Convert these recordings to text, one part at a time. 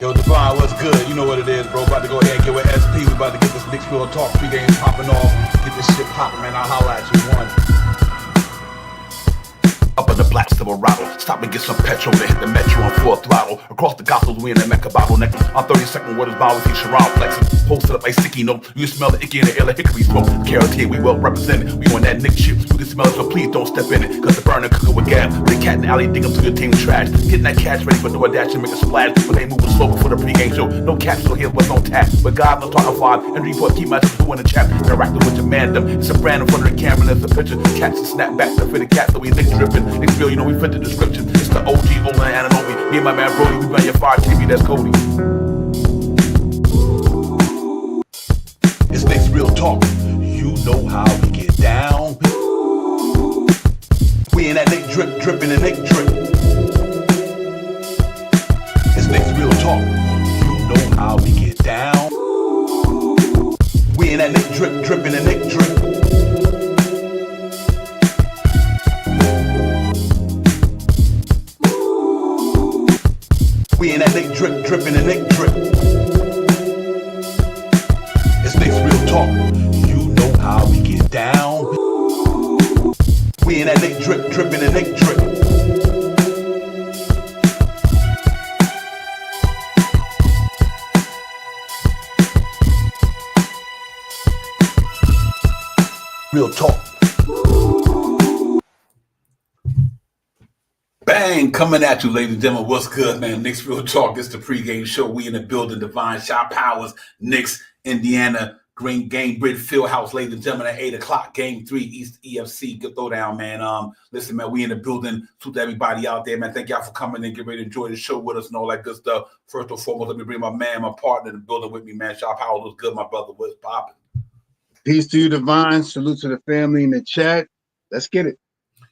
Yo, Divine, what's good? You know what it is, bro. About to go ahead and get with SP. We about to get this Knicks Real Talk pregame popping off. Get this shit popping, man. I'll holla at you. One. Up in the black Silverado, stop and get some petrol to hit the metro on full throttle. Across the gospels, we in the Mecca bottleneck. On 32nd, where this bottle see Sharon flexing. Posted up like sticky note. You smell the icky in the air like hickory smoke. Carrot we well represented. We on that Knicks shit. You can smell it, so please don't step in it. Cause the burner cooking with gas. The cat in the alley dig up to your team trash. Getting that cash ready for DoorDash and make a splash. But they moving slow before the pregame show. No capsule here, but no tap. But God, no talking five. And report, keep myself doing the chat. Interacting with your mandem. It's a brand in front of the camera. There's a picture. Cats and snap back to fit the cat. So we Knicks dripping. It's real, you know we fit the description. It's the OG, Olin, and Ananobi. Me and my man Brody, we run your fire TV, that's Cody. It's Knicks Real Talk. You know how we get down. We in that Knick drip, dripping and Knick drip. It's Knicks Real Talk. You know how we get down. We in that Knick drip, dripping and Knick drip. We in that Knick drip, dripping and Knick drip. It's Knicks Real Talk. You know how we get down. We in that Knick drip, dripping and Knick drip. Real talk. Bang, coming at you, ladies and gentlemen. What's good, man? Knicks Real Talk. It's the pregame show. We in the building. Divine Shot Powers, Knicks, Indiana, Green Gamebridge Fieldhouse, ladies and gentlemen, at 8 o'clock. Game 3, East EFC. Good throwdown, man. Listen, man, we in the building. To everybody out there, man. Thank y'all for coming and get ready to enjoy the show with us and all that good stuff. First and foremost, let me bring my man, my partner in the building with me, man. Shot Powers, what's good, my brother? What's popping? Peace to you, Divine. Salute to the family in the chat. Let's get it.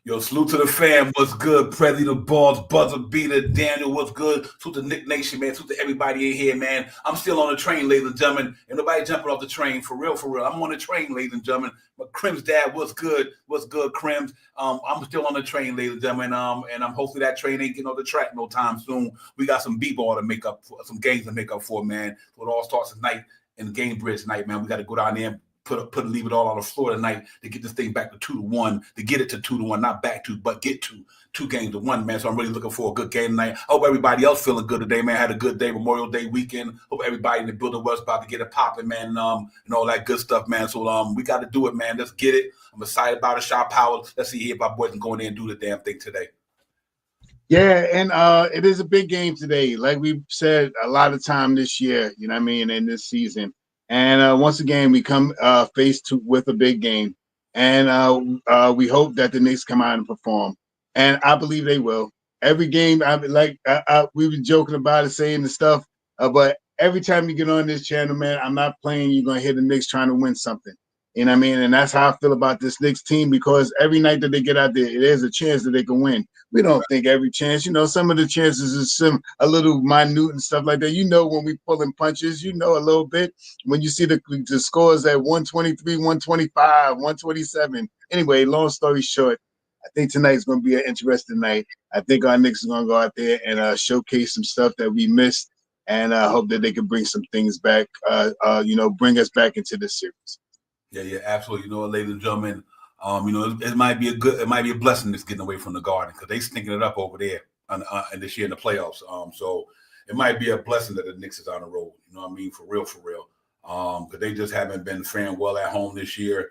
Yo, salute to the fam. What's good? Prezi the Balls, Buzzer Beater, Daniel, what's good? Salute to Knick Nation, man. Salute to everybody in here, man. I'm still on the train, ladies and gentlemen. Ain't nobody jumping off the train. For real, for real. I'm on the train, ladies and gentlemen. But Crim's dad, what's good? What's good, Crims? I'm still on the train, ladies and gentlemen. And I'm hopefully that train ain't getting on the track no time soon. We got some b-ball to make up for, some games to make up for, man. So it all starts tonight in Gamebridge tonight, man. We got to go down there and leave it all on the floor tonight to get this thing back to 2-1, to get it to 2-1, not back to, but get to 2-1, man. So I'm really looking for a good game tonight. I hope everybody else feeling good today, man. Had a good day, Memorial Day weekend. Hope everybody in the building was about to get it popping, man, and all that good stuff, man. So we got to do it, man. Let's get it. I'm excited about it. Shot Power. Let's see if our boys can go in there and do the damn thing today. Yeah, and it is a big game today. Like we've said a lot of time this year, you know what I mean, in this season. And once again, we come faced with a big game. And we hope that the Knicks come out and perform. And I believe they will. Every game, we were joking about it, saying the stuff. But every time you get on this channel, man, I'm not playing. You're going to hear the Knicks trying to win something. You know what I mean? And that's how I feel about this Knicks team, because every night that they get out there, there's a chance that they can win. We don't think every chance. You know, some of the chances is a little minute and stuff like that. You know, when we pulling punches, you know, a little bit. When you see the scores at 123, 125, 127. Anyway, long story short, I think tonight's going to be an interesting night. I think our Knicks are going to go out there and showcase some stuff that we missed, and I hope that they can bring some things back, bring us back into this series. Yeah, absolutely. You know what, ladies and gentlemen, it might be a blessing that's getting away from the Garden, because they stinking it up over there and this year in the playoffs. So it might be a blessing that the Knicks is on the road. You know what I mean? For real. Because they just haven't been faring well at home this year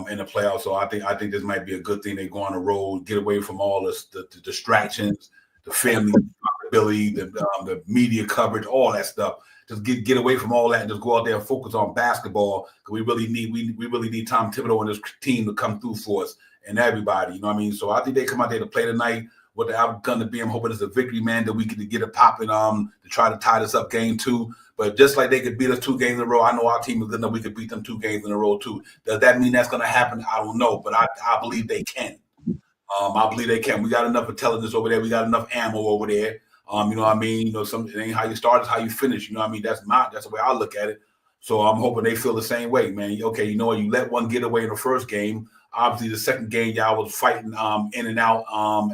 in the playoffs. So I think this might be a good thing. They go on the road, get away from all the distractions, the family responsibility, the media coverage, all that stuff. Just get away from all that and just go out there and focus on basketball. Because we really need Tom Thibodeau and his team to come through for us and everybody. You know what I mean? So I think they come out there to play tonight. What the outcome to be, I'm hoping it's a victory, man, that we can get it popping to try to tie this up game 2. But just like they could beat us 2 games in a row, I know our team is good enough we could beat them 2 games in a row too. Does that mean that's going to happen? I don't know, but I believe they can. I believe they can. We got enough intelligence over there. We got enough ammo over there. You know what I mean? You know, it ain't how you start, it's how you finish. You know what I mean? That's the way I look at it. So I'm hoping they feel the same way, man. Okay, you know what? You let one get away in the first game. Obviously, the second game, y'all was fighting in and out,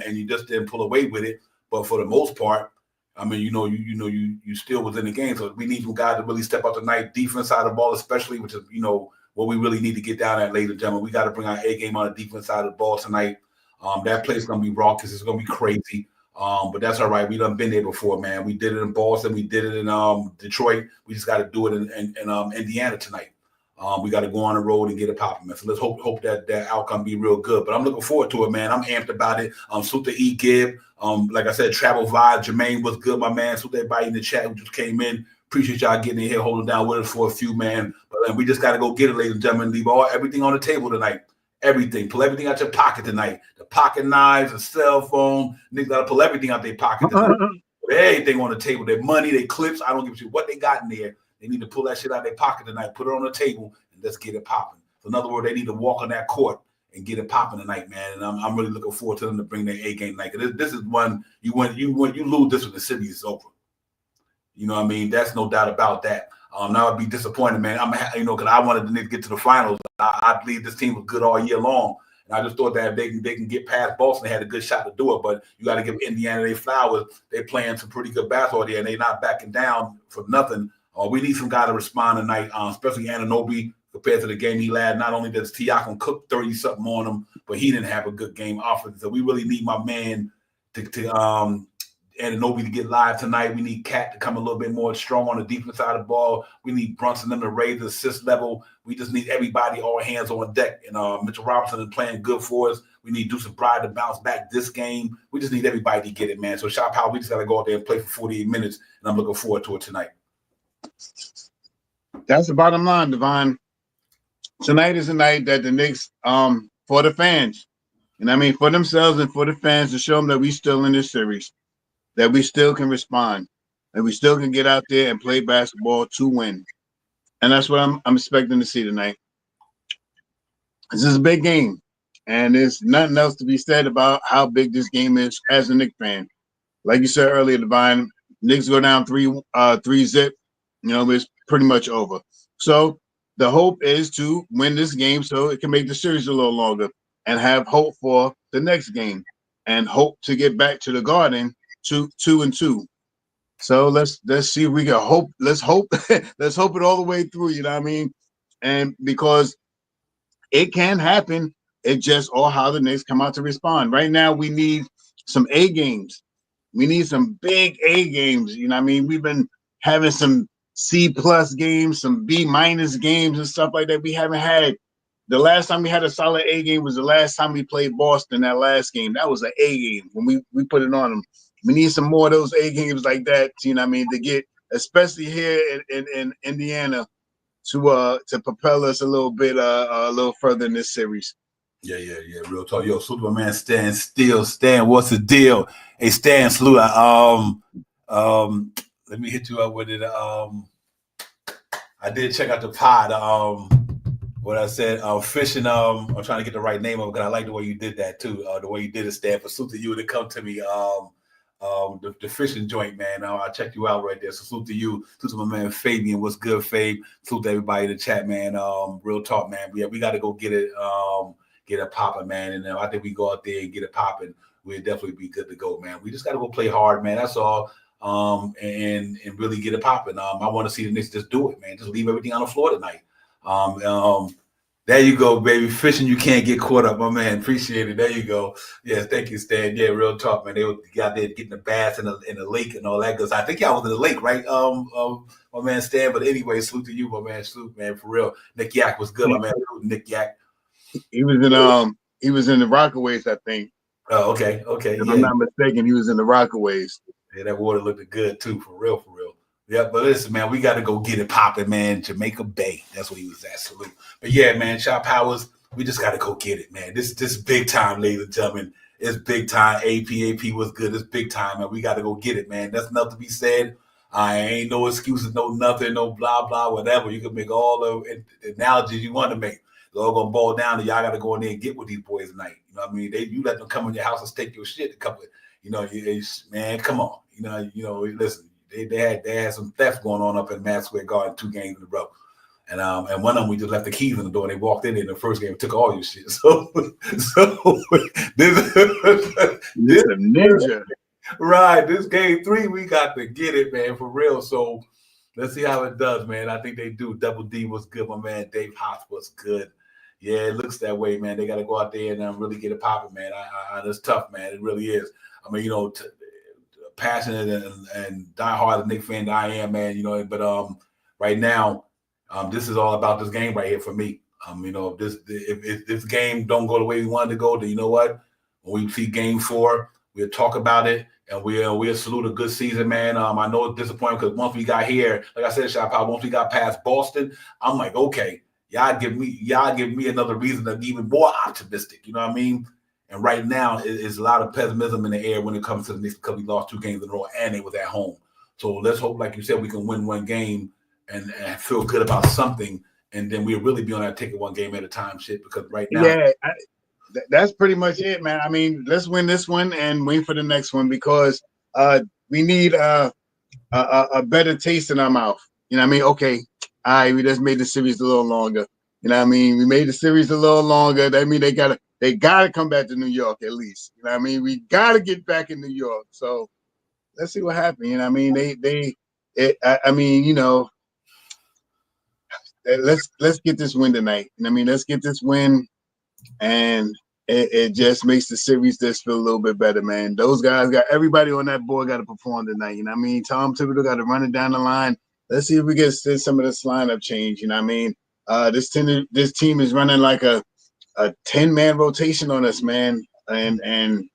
and you just didn't pull away with it. But for the most part, I mean, you still was in the game. So we need some guys to really step up tonight. Defense side of the ball, especially, which is, what we really need to get down at, ladies and gentlemen. We got to bring our A game on the defense side of the ball tonight. That place is going to be raucous. It's going to be crazy. But that's all right. We done been there before, man. We did it in Boston. We did it in Detroit. We just got to do it in Indiana tonight. We got to go on the road and get it popping, man. So let's hope that outcome be real good. But I'm looking forward to it, man. I'm amped about it. Super E Gibb. Like I said, Travel Vibe. Jermaine was good, my man. So everybody in the chat who just came in. Appreciate y'all getting in here, holding down with us for a few, man. But we just got to go get it, ladies and gentlemen. Leave everything on the table tonight. Everything. Pull everything out your pocket tonight. The pocket knives, the cell phone. Niggas got to pull everything out their pocket tonight. Everything on the table. Their money, their clips. I don't give a shit what they got in there. They need to pull that shit out of their pocket tonight, put it on the table, and let's get it popping. So in other words, they need to walk on that court and get it popping tonight, man. And I'm really looking forward to them to bring their A game tonight. This is one you lose this when the series is over. You know what I mean? That's no doubt about that. Now I'd be disappointed, man. Because I wanted the Knicks to get to the finals. I believe this team was good all year long. And I just thought that if they can get past Boston, they had a good shot to do it. But you got to give Indiana their flowers. They're playing some pretty good basketball there, and they're not backing down for nothing. We need some guy to respond tonight, especially Anunoby compared to the game he had. Not only does Siakam cook 30-something on him, but he didn't have a good game offense. So we really need my man to Anunoby to get live tonight. We need Cat to come a little bit more strong on the defense side of the ball. We need Brunson to raise the assist level. We just need everybody, all hands on deck. And Mitchell Robinson is playing good for us. We need Deuce Bride to bounce back this game. We just need everybody to get it, man. So Shop Power, we just got to go out there and play for 48 minutes, and I'm looking forward to it tonight. That's the bottom line, Devon. Tonight is a night that the Knicks, for the fans, and I mean for themselves and for the fans, to show them that we still in this series, that we still can respond, that we still can get out there and play basketball to win. And that's what I'm expecting to see tonight. This is a big game, and there's nothing else to be said about how big this game is as a Knicks fan. Like you said earlier, Devon, Knicks go down 3-0. It's pretty much over. So the hope is to win this game so it can make the series a little longer and have hope for the next game and hope to get back to the Garden 2-2. So let's see if we can hope. Let's hope let's hope it all the way through, you know what I mean? And because it can happen, it just all how the Knicks come out to respond. Right now we need some A games. We need some big A games, you know what I mean? We've been having some C+ games, some B- games and stuff like that. We haven't had. The last time we had a solid A game was the last time we played Boston, that last game. That was an A game when we put it on them. We need some more of those A games like that, you know what I mean, to get, especially here in Indiana, to propel us a little bit a little further in this series. Yeah. Real talk. Yo, Superman Stan still. Stan, what's the deal? Hey, Stan, salute. Let me hit you up with it. I did check out the pod. What I said, fishing. I'm trying to get the right name of it because I like the way you did that too. The way you did it, Stan. For salute to you to come to me. The fishing joint, man. I checked you out right there. So salute to you. Salute to my man Fabian. What's good, Fabe? Salute to everybody in the chat, man. Real talk, man. We got to go get it popping, man. And I think we go out there and get it popping. We'll definitely be good to go, man. We just got to go play hard, man. That's all. And really get it popping. I want to see the Knicks just do it, man. Just leave everything on the floor tonight. There you go, baby. Fishing, you can't get caught up, my man. Appreciate it. There you go. Yes, thank you, Stan. Yeah, real talk, man. They were out there getting the bass in the lake and all that. Because I think y'all was in the lake, right? My man Stan. But anyway, salute to you, my man. Salute, man, for real. Nick Yak was good, my man. Nick Yak. He was in the Rockaways, I think. Oh, okay. If I'm not mistaken, he was in the Rockaways. Yeah, that water looked good too, for real. Yeah, but listen, man, we got to go get it popping, man. Jamaica Bay, that's what he was at. Salute. But yeah, man, Shop Powers, we just got to go get it, man. This big time, ladies and gentlemen. It's big time. AP was good. It's big time, man. We got to go get it, man. That's nothing to be said. I ain't no excuses, no nothing, no blah, blah, whatever. You can make all the analogies you want to make. It's all going to boil down to y'all got to go in there and get with these boys tonight. You know what I mean? You let them come in your house and take your shit. Man, come on. Listen. They had some theft going on up in Madison Square Garden 2 games in a row. And one of them, we just left the keys in the door and they walked in the first game and took all your shit. So this a ninja. Right. This game 3, we got to get it, man, for real. So let's see how it does, man. I think they do. Double D was good. My man Dave Hotz was good. Yeah, it looks that way, man. They got to go out there and really get it popping, man. It's tough, man. It really is. I mean, passionate and diehard Knicks fan that I am, man. But right now, this is all about this game right here for me. If this game don't go the way we wanted to go, then you know what? When we see game 4, we'll talk about it and we'll salute a good season, man. I know it's disappointing because once we got here, like I said, Shop Out, once we got past Boston, I'm like, okay, y'all give me another reason to be even more optimistic. You know what I mean? And right now, it's a lot of pessimism in the air when it comes to the Knicks because we lost 2 games in a row and they was at home. So let's hope, like you said, we can win 1 game and feel good about something. And then we'll really be on that take it 1 game at a time shit because right now. Yeah, that's pretty much it, man. I mean, let's win this one and wait for the next one because we need a better taste in our mouth. You know what I mean? Okay, all right, we just made the series a little longer. You know what I mean? We made the series a little longer. That means they gotta come back to New York at least. You know what I mean? We gotta get back in New York. So let's see what happens. You know what I mean? Let's get this win tonight. You know what I mean? Let's get this win, and it just makes the series just feel a little bit better, man. Those guys got everybody on that board got to perform tonight. You know what I mean? Tom Thibodeau got to run it down the line. Let's see if we get some of this lineup change. You know what I mean? This team is running like a 10-man rotation on us, man, and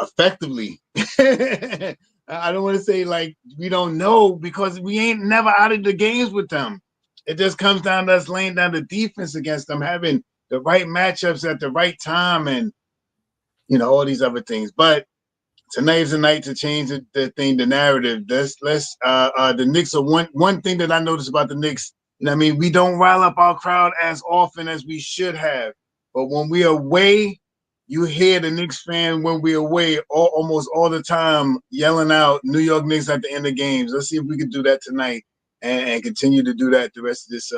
effectively. I don't want to say like we don't know because we ain't never out of the games with them. It just comes down to us laying down the defense against them, having the right matchups at the right time, and all these other things. But tonight's the night to change the narrative. The Knicks are one thing that I noticed about the Knicks. You know what I mean? We don't rile up our crowd as often as we should have. But when we're away, you hear the Knicks fan when we're away almost all the time yelling out New York Knicks at the end of games. Let's see if we can do that tonight and continue to do that the rest of this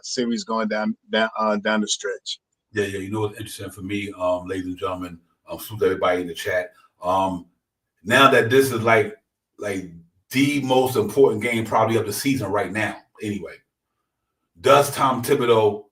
series going down the stretch. Yeah. You know what's interesting for me, ladies and gentlemen, salute everybody in the chat. Now that this is like the most important game probably of the season right now, anyway. Does Tom Thibodeau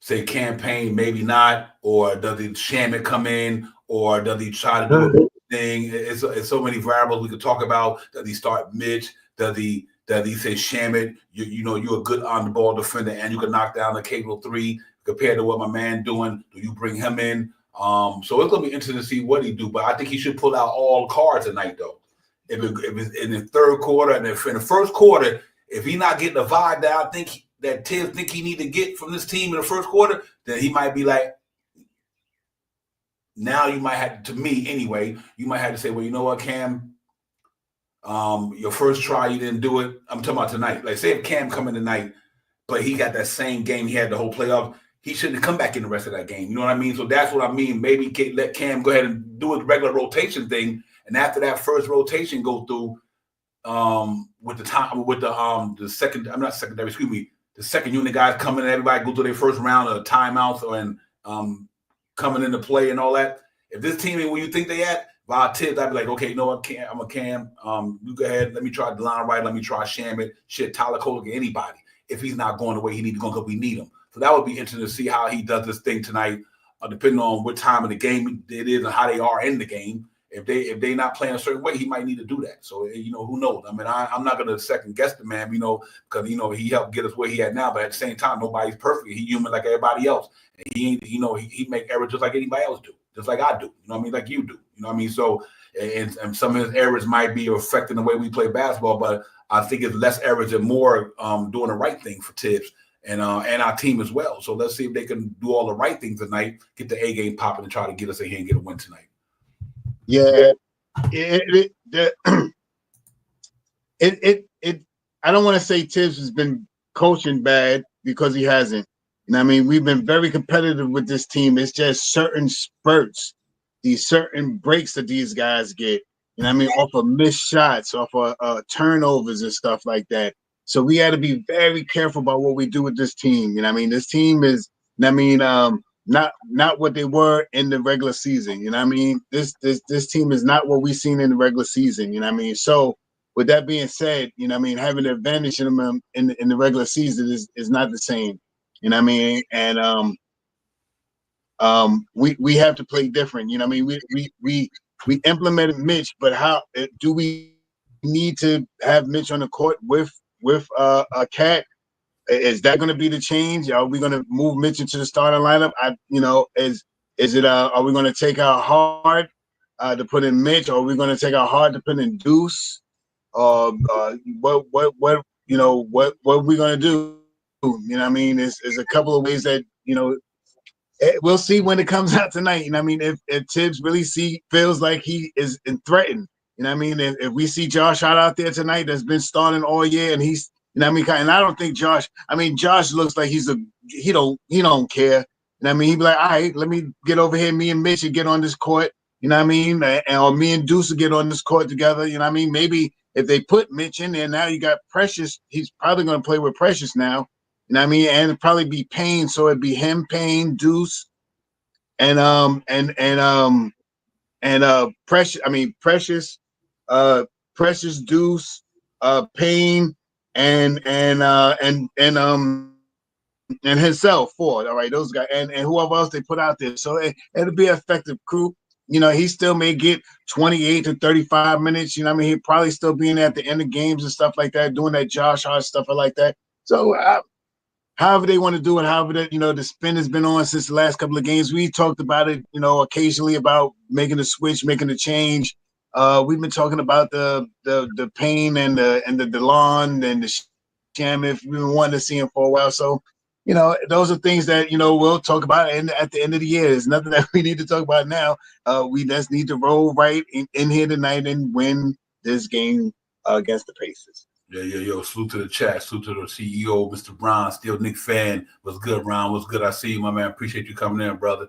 say campaign, maybe not, or does he sham it come in, or does he try to do a thing? It's so many variables we could talk about. Does he start Mitch? Does he say sham it? You're a good on the ball defender and you can knock down the cable 3 compared to what my man doing. Do you bring him in? So it's gonna be interesting to see what he do. But I think he should pull out all cards tonight, though. If it's in the third quarter and if in the first quarter, if he's not getting the vibe that I think that Tibbs think he need to get from this team in the first quarter, then he might be like, now you might have to me anyway. You might have to say, well, you know what, Cam, your first try you didn't do it. I'm talking about tonight. Like, say if Cam come in tonight, but he got that same game he had the whole playoff, he shouldn't come back in the rest of that game. You know what I mean? So that's what I mean. Maybe let Cam go ahead and do his regular rotation thing, and after that first rotation go through, with the second, I'm not secondary, excuse me, the second unit guys coming in, everybody go through their first round of timeouts and coming into play and all that. If this team ain't where you think they at, by Tibbs, I'd be like, okay, you know what, Cam, I'm a Cam. You go ahead, let me try DeLon Wright, let me try Shamet, Tyler Collier, anybody. If he's not going the way he needs to go, because we need him. So that would be interesting to see how he does this thing tonight, depending on what time of the game it is and how they are in the game. If they not playing a certain way, he might need to do that. So, who knows? I mean, I'm not going to second guess the man, because, he helped get us where he at now. But at the same time, nobody's perfect. He's human like everybody else. And he ain't, he make errors just like anybody else do, just like I do. You know what I mean? Like you do. You know what I mean? So, and some of his errors might be affecting the way we play basketball, but I think it's less errors and more doing the right thing for Tibbs and our team as well. So let's see if they can do all the right things tonight, get the A game popping, and try to get us in here and get a win tonight. Yeah, I don't want to say Tibbs has been coaching bad because he hasn't. I mean, we've been very competitive with this team. It's just certain spurts, these certain breaks that these guys get. I mean, off of missed shots, off of turnovers and stuff like that. So we got to be very careful about what we do with this team. I mean, this team is. not what they were in the regular season. You know what I mean? This team is not what we've seen in the regular season. You know what I mean? So with that being said, you know what I mean, having an advantage in them in the regular season is not the same. You know what I mean? And we have to play different. You know what I mean? We implemented Mitch, but how do we need to have Mitch on the court with a Cat? Is that going to be the change? Are we going to move Mitch into the starting lineup? Is it are we going to take out Hard to put in Mitch, or are we going to take out Hard to put in Deuce? What are we going to do? You know what I mean? There's a couple of ways that we'll see when it comes out tonight. You know what I mean? If Tibbs really feels like he is threatened, you know what I mean? If we see Josh out there tonight that's been starting all year and he's, you know what I mean? And I don't think Josh looks like he don't care. You know what I mean? He'd be like, all right, let me get over here, me and Mitch and get on this court. You know what I mean? Or me and Deuce will get on this court together. You know what I mean? Maybe if they put Mitch in there, now you got Precious. He's probably going to play with Precious now. You know what I mean? And it'd probably be Payne, so it'd be him, Payne, Deuce, and Precious. I mean Precious, Precious, Deuce, Payne, and himself, Ford. All right, those guys, and whoever else they put out there. So it'll be an effective crew. You know, he still may get 28 to 35 minutes. You know what I mean? He'll probably still be in at the end of games and stuff like that, doing that Josh Hart stuff like that. So however they want to do it, however that, the spin has been on since the last couple of games. We talked about it, occasionally about making a switch, making a change. We've been talking about the Payne and the DeLon and the Sham if we've been wanting to see him for a while. So, those are things that, we'll talk about at the end of the year. There's nothing that we need to talk about now. We just need to roll right in here tonight and win this game against the Pacers. Yo, salute to the chat, salute to the CEO, Mr. Brown, still Knicks fan. What's good, Ron? What's good? I see you, my man. Appreciate you coming in, brother.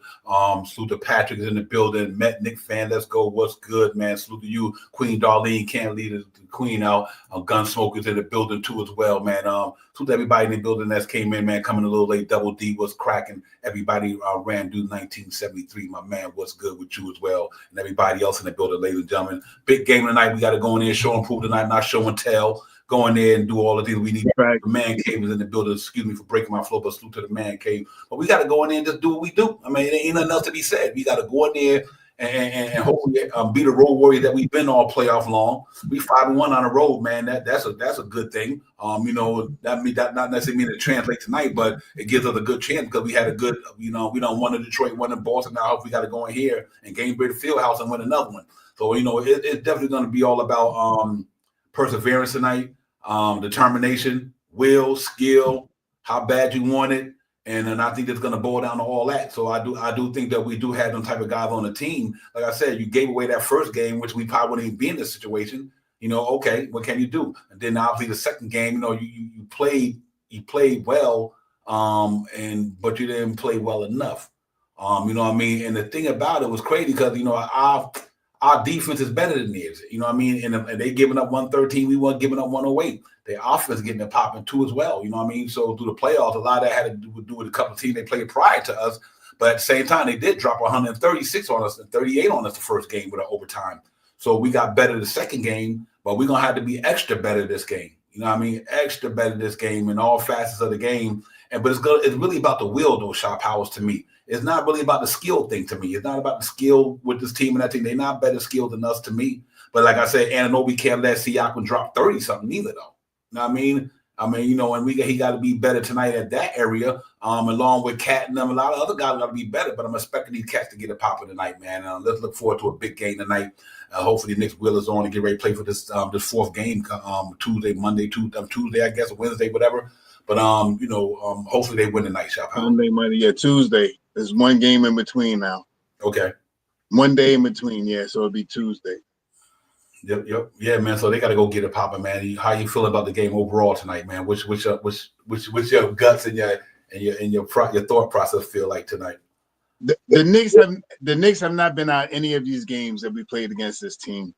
Salute to Patrick is in the building. Met Knicks fan, let's go. What's good, man? Salute to you, Queen Darlene. Can't leave the Queen out. Gunsmokers in the building too as well, man. Salute to everybody in the building that came in, man. Coming a little late. Double D was cracking. Everybody ran due 1973, my man. What's good with you as well, and everybody else in the building, ladies and gentlemen. Big game tonight. We got to go in there, show and prove tonight, not show and tell. Go in there and do all the things we need. Right. The man cave is in the building. Excuse me for breaking my flow, but salute to the man cave. But we got to go in there and just do what we do. I mean, there ain't nothing else to be said. We got to go in there and hopefully be the road warrior that we've been all playoff long. We 5-1 on the road, man. That's a good thing. That not necessarily mean it translates tonight, but it gives us a good chance because we had a good. We don't want to Detroit, one in Boston. Now I hope we got to go in here and Gainbury Fieldhouse and win another one. So it's definitely going to be all about perseverance tonight, determination, will, skill, how bad you want it, and then I think it's going to boil down to all that. So I do think that we do have them type of guys on the team. Like I said, you gave away that first game, which we probably wouldn't even be in this situation. Okay, what can you do? And then obviously the second game, you played well, but you didn't play well enough. You know what I mean? And the thing about it was crazy because our defense is better than theirs. You know what I mean? And they giving up 113. We weren't giving up 108. Their offense getting it popping too as well. You know what I mean? So through the playoffs, a lot of that had to do with a couple of teams they played prior to us. But at the same time, they did drop 136 on us and 38 on us the first game with an overtime. So we got better the second game, but we're going to have to be extra better this game. You know what I mean? Extra better this game in all facets of the game. But it's really about the will, though, Shop Powers, to me. It's not really about the skill thing to me. It's not about the skill with this team and that team. They're not better skilled than us to me. But like I said, Anunoby can't let Siakam drop 30-something either, though. You know what I mean? And he got to be better tonight at that area, along with Cat and them. A lot of other guys got to be better, but I'm expecting these cats to get it popping tonight, man. Let's look forward to a big game tonight. Hopefully, the Knicks will is on and get ready to play for this fourth game, Tuesday, I guess, or Wednesday, whatever. But hopefully they win tonight, Shop. Monday, Tuesday. There's one game in between now. Okay. One day in between, yeah. So it'll be Tuesday. Yep. Yeah, man. So they got to go get it popping, man. How you feel about the game overall tonight, man? Which your guts and your thought process feel like tonight? The Knicks have not been out any of these games that we played against this team.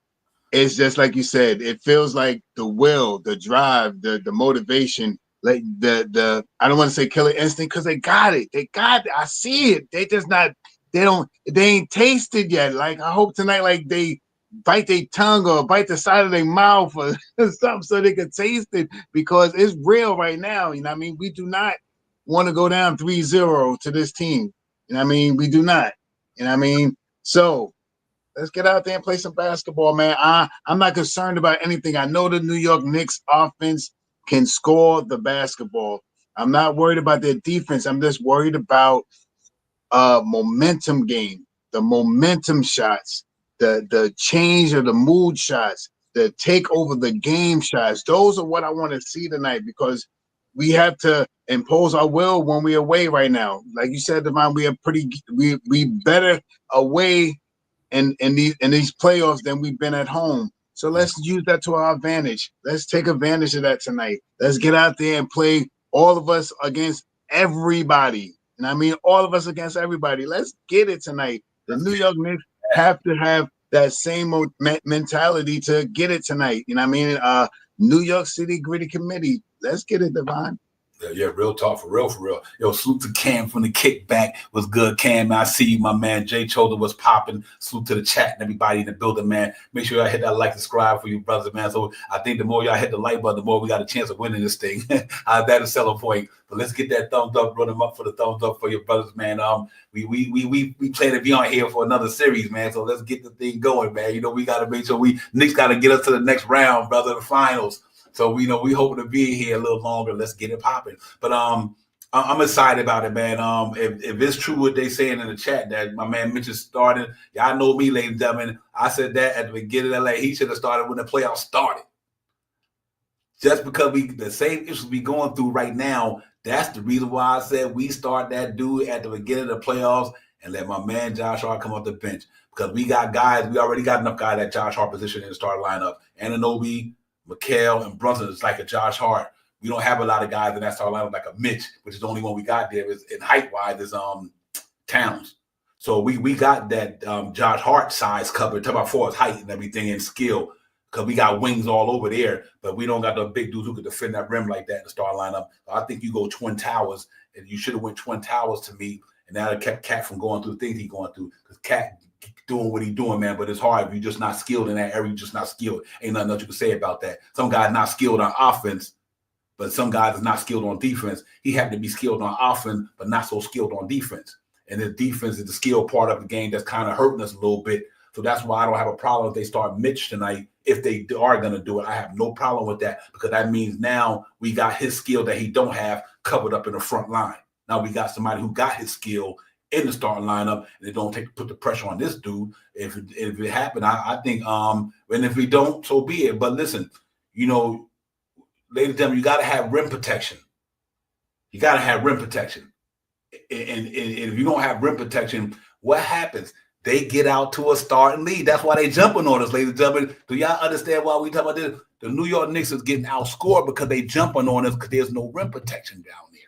It's just like you said. It feels like the will, the drive, the motivation like the I don't want to say killer instinct because they got it. They got it. I see it. They just not. They ain't tasted yet. Like I hope tonight, like they bite their tongue or bite the side of their mouth or something so they can taste it because it's real right now. You know what I mean? We do not want to go down 3-0 to this team. You know what I mean? We do not. You know what I mean? So let's get out there and play some basketball, man. I'm not concerned about anything. I know the New York Knicks offense can score the basketball. I'm not worried about their defense. I'm just worried about momentum game, the momentum shots, the change of the mood shots, the take over the game shots. Those are what I want to see tonight because we have to impose our will when we're away right now. Like you said, Devon, we better away in these playoffs than we've been at home. So let's use that to our advantage. Let's take advantage of that tonight. Let's get out there and play all of us against everybody. And I mean all of us against everybody. Let's get it tonight. The New York Knicks have to have that same mentality to get it tonight. You know what I mean? New York City Gritty Committee. Let's get it, Devon. Yeah, real talk, for real, for real. Yo, salute to Cam from the kickback. Was good, Cam. I see you, my man. Jay Choder was popping. Salute to the chat and everybody in the building, man. Make sure y'all hit that like, subscribe for you brothers, man. So I think the more y'all hit the like button, the more we got a chance of winning this thing. That'll sell a point. But let's get that thumbs up, run them up for the thumbs up for your brothers, man. We plan to be on here for another series, man. So let's get the thing going, man. You know, we got to make sure Knicks got to get us to the next round, brother, the finals. So we hoping to be here a little longer. Let's get it popping. But I'm excited about it, man. If it's true what they saying in the chat that my man Mitch is starting, y'all know me, ladies and gentlemen. I said that at the beginning of LA. He should have started when the playoffs started. Just because the same issues we going through right now, that's the reason why I said we start that dude at the beginning of the playoffs and let my man Josh Hart come off the bench. Because we already got enough guys at Josh Hart position in the starting lineup. Anunoby, McHale, and Brunson is like a Josh Hart. We don't have a lot of guys in that starting lineup like a Mitch, which is the only one we got there is in height-wise is Towns. So we got that Josh Hart size covered, talk about for his height and everything and skill, because we got wings all over there, but we don't got the big dudes who could defend that rim like that in the starting lineup. So I think you go Twin Towers, and you should have went Twin Towers to me, and that would kept Cat from going through the things he's going through, because Cat doing what he's doing, man, but it's hard if you're just not skilled in that area. You're just not skilled. Ain't nothing else you can say about that. Some guys not skilled on offense, but some guys is not skilled on defense. He had to be skilled on offense, but not so skilled on defense. And the defense is the skill part of the game that's kind of hurting us a little bit. So that's why I don't have a problem if they start Mitch tonight. If they are going to do it, I have no problem with that, because that means now we got his skill that he don't have covered up in the front line. Now we got somebody who got his skill in the starting lineup, and they don't put the pressure on this dude. If it happened, I think, and if we don't, so be it. But listen, you know, ladies and gentlemen, you got to have rim protection. You got to have rim protection. And if you don't have rim protection, what happens? They get out to a starting lead. That's why they jumping on us, ladies and gentlemen. Do y'all understand why we talk about this? The New York Knicks is getting outscored because they jumping on us because there's no rim protection down there.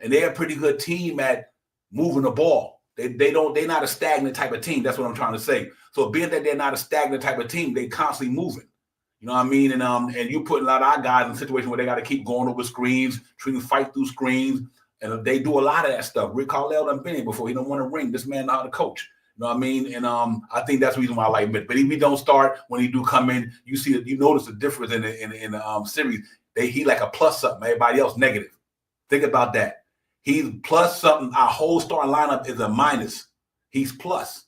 And they're a pretty good team at moving the ball. They're not a stagnant type of team. That's what I'm trying to say. So being that they're not a stagnant type of team, they constantly moving. You know what I mean? And you put a lot of our guys in a situation where they got to keep going over screens, trying to fight through screens. And they do a lot of that stuff. Rick Carlisle done been here before. He don't want to ring. This man know how to coach. You know what I mean? And I think that's the reason why I like Mitch. But if he don't start, when he do come in, you notice the difference in the series. He like a plus something. Everybody else negative. Think about that. He's plus something. Our whole starting lineup is a minus. He's plus.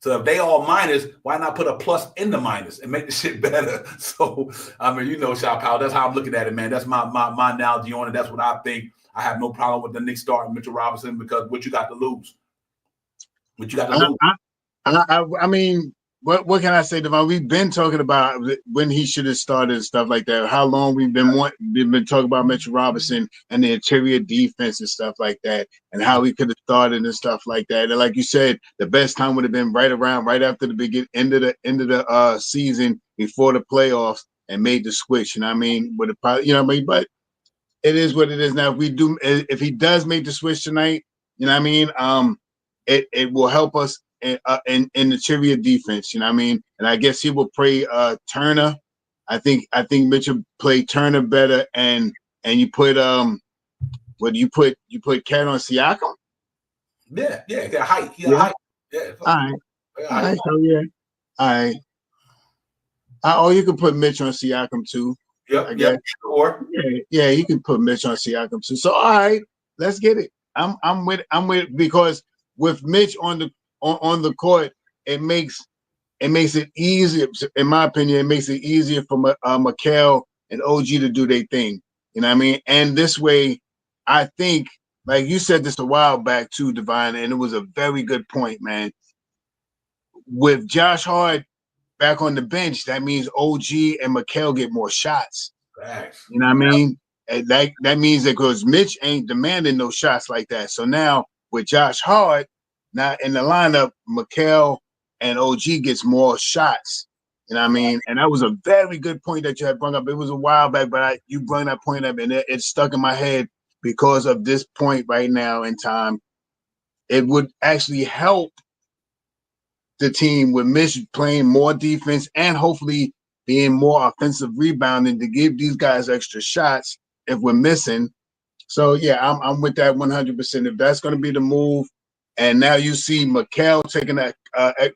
So if they all minus, why not put a plus in the minus and make the shit better? So, I mean, you know, Shao Powell, that's how I'm looking at it, man. That's my analogy on it. That's what I think. I have no problem with the Knicks starting Mitchell Robinson, because what you got to lose? What you got to lose? I mean, what can I say, Devon? We've been talking about when he should have started and stuff like that. How long we've been talking about Mitchell Robinson and the interior defense and stuff like that, and how he could have started and stuff like that. And like you said, the best time would have been right after the end of the season, before the playoffs, and made the switch. You know what I mean? With the, you know what I mean? But it is what it is now. If he does make the switch tonight, you know what I mean? It will help us in the interior defense, you know what I mean? And I guess he will play Turner. I think Mitchell played Turner better and and you put what do you put Cat on Siakam? Yeah, he got height. He got Yeah. height. Yeah. All right. So yeah. All right. Or you could put Mitch on Siakam too. Yep. I guess. Or Yeah, you can put Mitch on Siakam too. So all right, let's get it. I'm with because with Mitch on the court, it makes it easier. In my opinion, it makes it easier for Mikal and OG to do their thing. You know what I mean? And this way, I think, like you said this a while back too, Divine, and it was a very good point, man. With Josh Hart back on the bench, that means OG and Mikal get more shots. facts. You know what I mean? And that means that because Mitch ain't demanding no shots like that. So now with Josh Hart, now in the lineup, Mikal and OG gets more shots. You know what I mean? And that was a very good point that you had brought up. It was a while back, but you brought that point up, and it stuck in my head because of this point right now in time. It would actually help the team with Mitch playing more defense and hopefully being more offensive rebounding to give these guys extra shots if we're missing. So yeah, I'm with that 100%. If that's going to be the move, and now you see Mikal taking that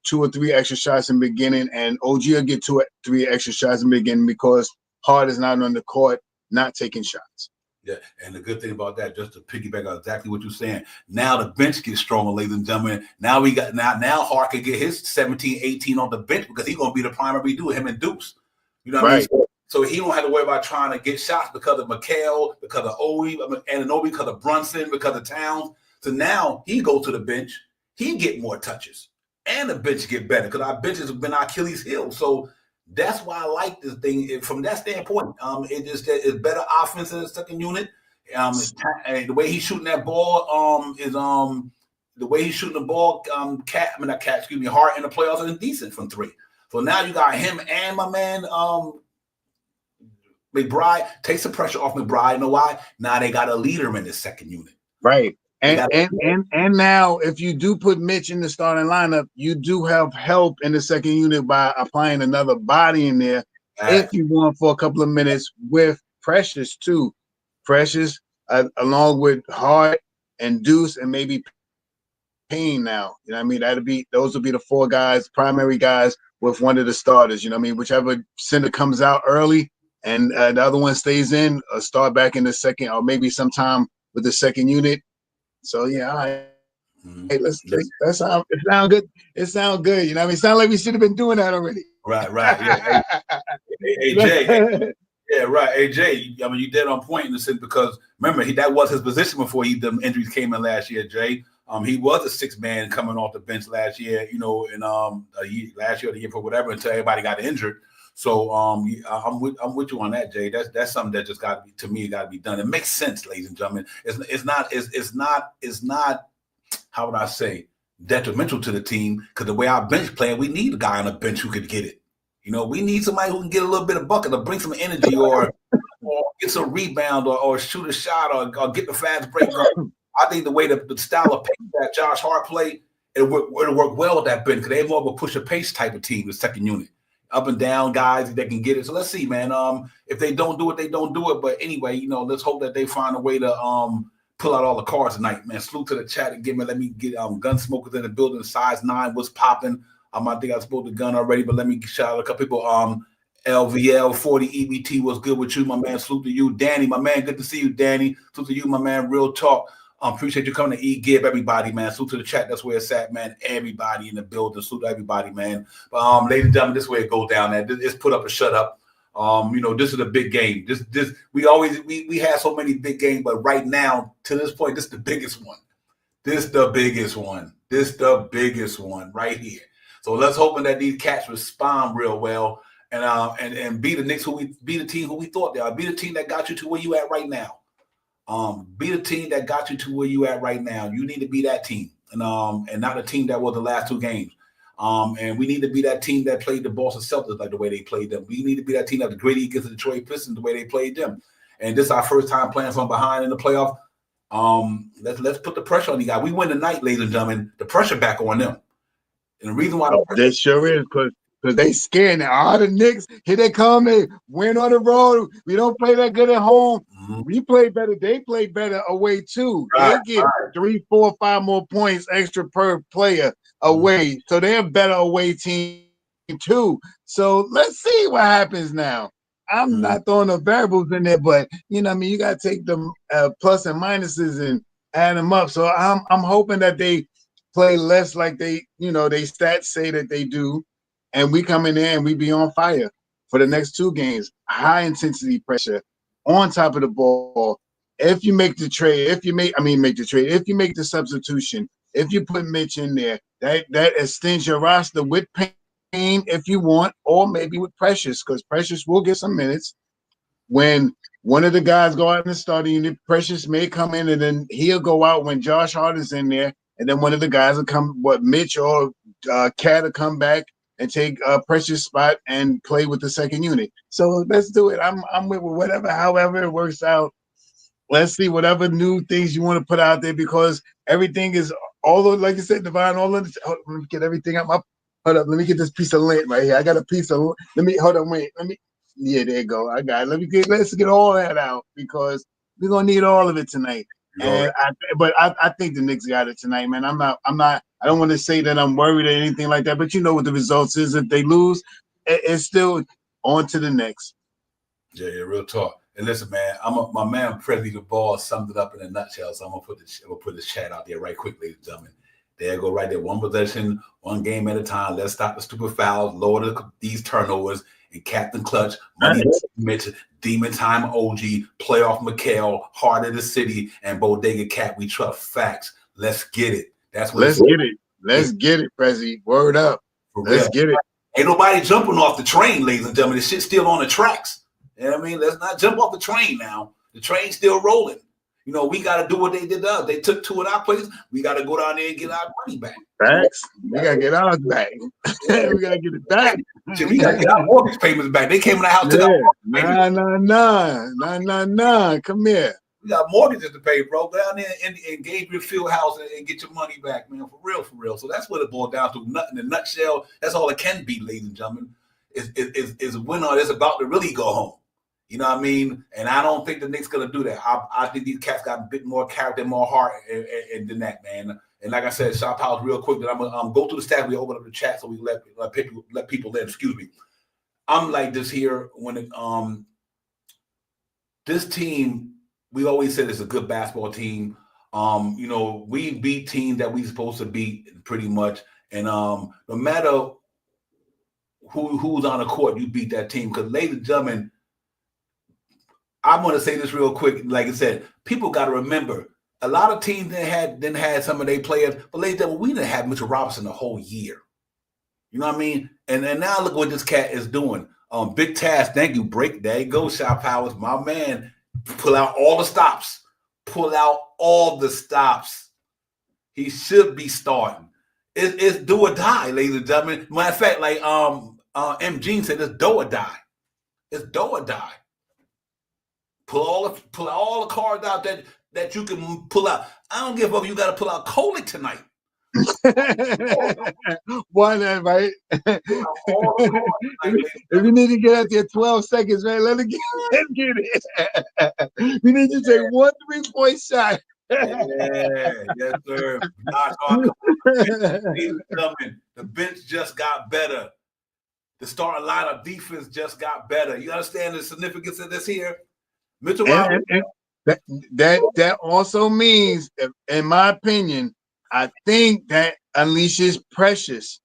2 or 3 extra shots in the beginning, and OG will get 2 or 3 extra shots in the beginning because Hart is not on the court, not taking shots. Yeah, and the good thing about that, just to piggyback on exactly what you're saying, now the bench gets stronger, ladies and gentlemen. Now we got now Hart can get his 17, 18 on the bench because he's gonna be the primary dude, him and Deuce. You know what I mean? So he don't have to worry about trying to get shots because of Mikal, because of Anunoby, because of Brunson, because of Towns. So now he go to the bench, he get more touches, and the bench get better because our benches have been our Achilles heel. So that's why I like this thing from that standpoint. It's better offense in the second unit. And the way he's shooting that ball is the way he's shooting the ball. Hart in the playoffs is decent from 3. So now you got him and my man McBride. Takes the pressure off McBride. You know why? Now they got a leader in the second unit. Right. And now if you do put Mitch in the starting lineup, you do have help in the second unit by applying another body in there if you want for a couple of minutes with Precious too. Precious along with Hart and Deuce and maybe Payne now. You know what I mean? Those will be the 4 guys, primary guys with one of the starters. You know what I mean? Whichever center comes out early and the other one stays in, or start back in the second, or maybe sometime with the second unit. So yeah, all right. Hey, that sound good. It sounds good. You know what I mean? It sounds like we should have been doing that already. Right. Yeah. Hey, Jay. Yeah, right. Hey, Jay, I mean, you dead on point in the sense because remember, that was his position before the injuries came in last year, Jay. He was a 6th man coming off the bench last year, you know, and last year or the year before whatever until everybody got injured. So I'm with you on that, Jay. That's something that just got to me got to be done. It makes sense, ladies and gentlemen. It's not how would I say detrimental to the team because the way our bench playing, we need a guy on the bench who could get it. You know, we need somebody who can get a little bit of bucket or bring some energy or get some rebound or shoot a shot or get the fast break. I think the way the style of pace that Josh Hart played, it'll work well with that bench because they're more of a push a pace type of team, the second unit. Up and down guys that can get it. So let's see, man. If they don't do it, they don't do it. But anyway, you know, let's hope that they find a way to pull out all the cards tonight, man. Salute to the chat and let me get Gunsmokers in the building, size 9, what's popping. I think I spoke the gun already, but let me shout out a couple people. LVL 40 EBT, what's good with you, my man? Salute to you, Danny, my man. Good to see you, Danny. Salute to you, my man. Real talk. Appreciate you coming to E-Give, everybody, man. Salute to the chat. That's where it's at, man. Everybody in the building. Salute to everybody, man. But ladies and gentlemen, this is where it goes down. Man. It's put up or shut up. You know, this is a big game. This we have so many big games, but right now, to this point, this is the biggest one. This the biggest one right here. So let's hope that these cats respond real well and be the Knicks be the team who we thought they are. Be the team that got you to where you at right now. Be the team that got you to where you at right now. You need to be that team, and not the team that was the last 2 games. And we need to be that team that played the Boston Celtics like the way they played them. We need to be that team that the gritty against the Detroit Pistons the way they played them. And this is our first time playing from behind in the playoff. Let's put the pressure on these guys. We win tonight, ladies and gentlemen. The pressure back on them. And the reason why that sure is because they scared now. All the Knicks, here they come. They win on the road. We don't play that good at home. We play better. They play better away too. They get 3, 4, 5 more points extra per player away, so they're a better away team too. So let's see what happens now. I'm not throwing the variables in there, but you know, what I mean, you got to take them plus and minuses and add them up. So I'm hoping that they play less like they stats say that they do, and we come in there and we be on fire for the next 2 games. High intensity pressure on top of the ball. If you make the trade, if you make the substitution, if you put Mitch in there, that extends your roster with Payne if you want, or maybe with Precious, because Precious will get some minutes. When one of the guys go out in the starting unit, Precious may come in and then he'll go out when Josh Hart is in there, and then one of the guys will come, Mitch or Cat will come back and take Precious spot and play with the second unit. So let's do it. I'm with whatever, however it works out. Let's see whatever new things you want to put out there, because everything is all of, like you said, Divine, all of this. Let me get everything up. Hold up, let me get this piece of lint right here. I got a piece of, yeah, there you go. I got it. Let's get all that out, because we're gonna need all of it tonight. And I think the Knicks got it tonight, man. I don't want to say that I'm worried or anything like that, but you know what the results is. If they lose, it's still on to the next. Yeah, real talk. And listen, man, my man Prezi the Ball summed it up in a nutshell. So I'm gonna put this chat out there right quick, ladies and gentlemen. There you go, right there. 1 possession, 1 game at a time. Let's stop the stupid fouls, lower these turnovers, and Captain Clutch, Money Mitch, Demon Time OG, Playoff McHale, Heart of the City, and Bodega Cat. We trust facts. Let's get it. That's what. Let's get it, Prezi. Word up. Let's get it. Ain't nobody jumping off the train, ladies and gentlemen. The shit's still on the tracks. You know what I mean? Let's not jump off the train now. The train's still rolling. You know, we got to do what they did to us. They took 2 of our places. We got to go down there and get our money back. Thanks. We got to get ours back. We got to get it back. We got to get our mortgage payments back. They came in the house. Nah. Come here. We got mortgages to pay, bro. Go down there and Gabriel Fieldhouse and get your money back, man. For real. So that's what it boils down to. In a nutshell, that's all it can be, ladies and gentlemen. Is a winner that's about to really go home. You know what I mean? And I don't think the Knicks gonna do that. I think these cats got a bit more character, more heart, and than that, man. And like I said, shout out real quick that I'm gonna go through the stats. We open up the chat so we let people in. Excuse me. I'm like this here when it, this team, we always said it's a good basketball team. You know, we beat teams that we supposed to beat pretty much, and no matter who's on the court, you beat that team. Because, ladies and gentlemen, I'm going to say this real quick. Like I said, people got to remember, a lot of teams didn't have some of their players, but ladies and gentlemen, we didn't have Mitchell Robinson the whole year. You know what I mean? And now look what this cat is doing. Big task. Thank you. Break. There you go, Shot Powers. My man, pull out all the stops. He should be starting. It's do or die, ladies and gentlemen. Matter of fact, like M. Jean said, it's do or die. It's do or die. Pull all the cards out that you can pull out. I don't give a fuck. You got to pull out Kolick tonight. One, right? If you need to get out there 12 seconds, man, let it get it. We need to take 1 3-point shot. Yes, sir. The bench just got better. The starting lineup defense just got better. You understand the significance of this here? Mitchell Robinson. That also means, in my opinion, I think that unleashes Precious.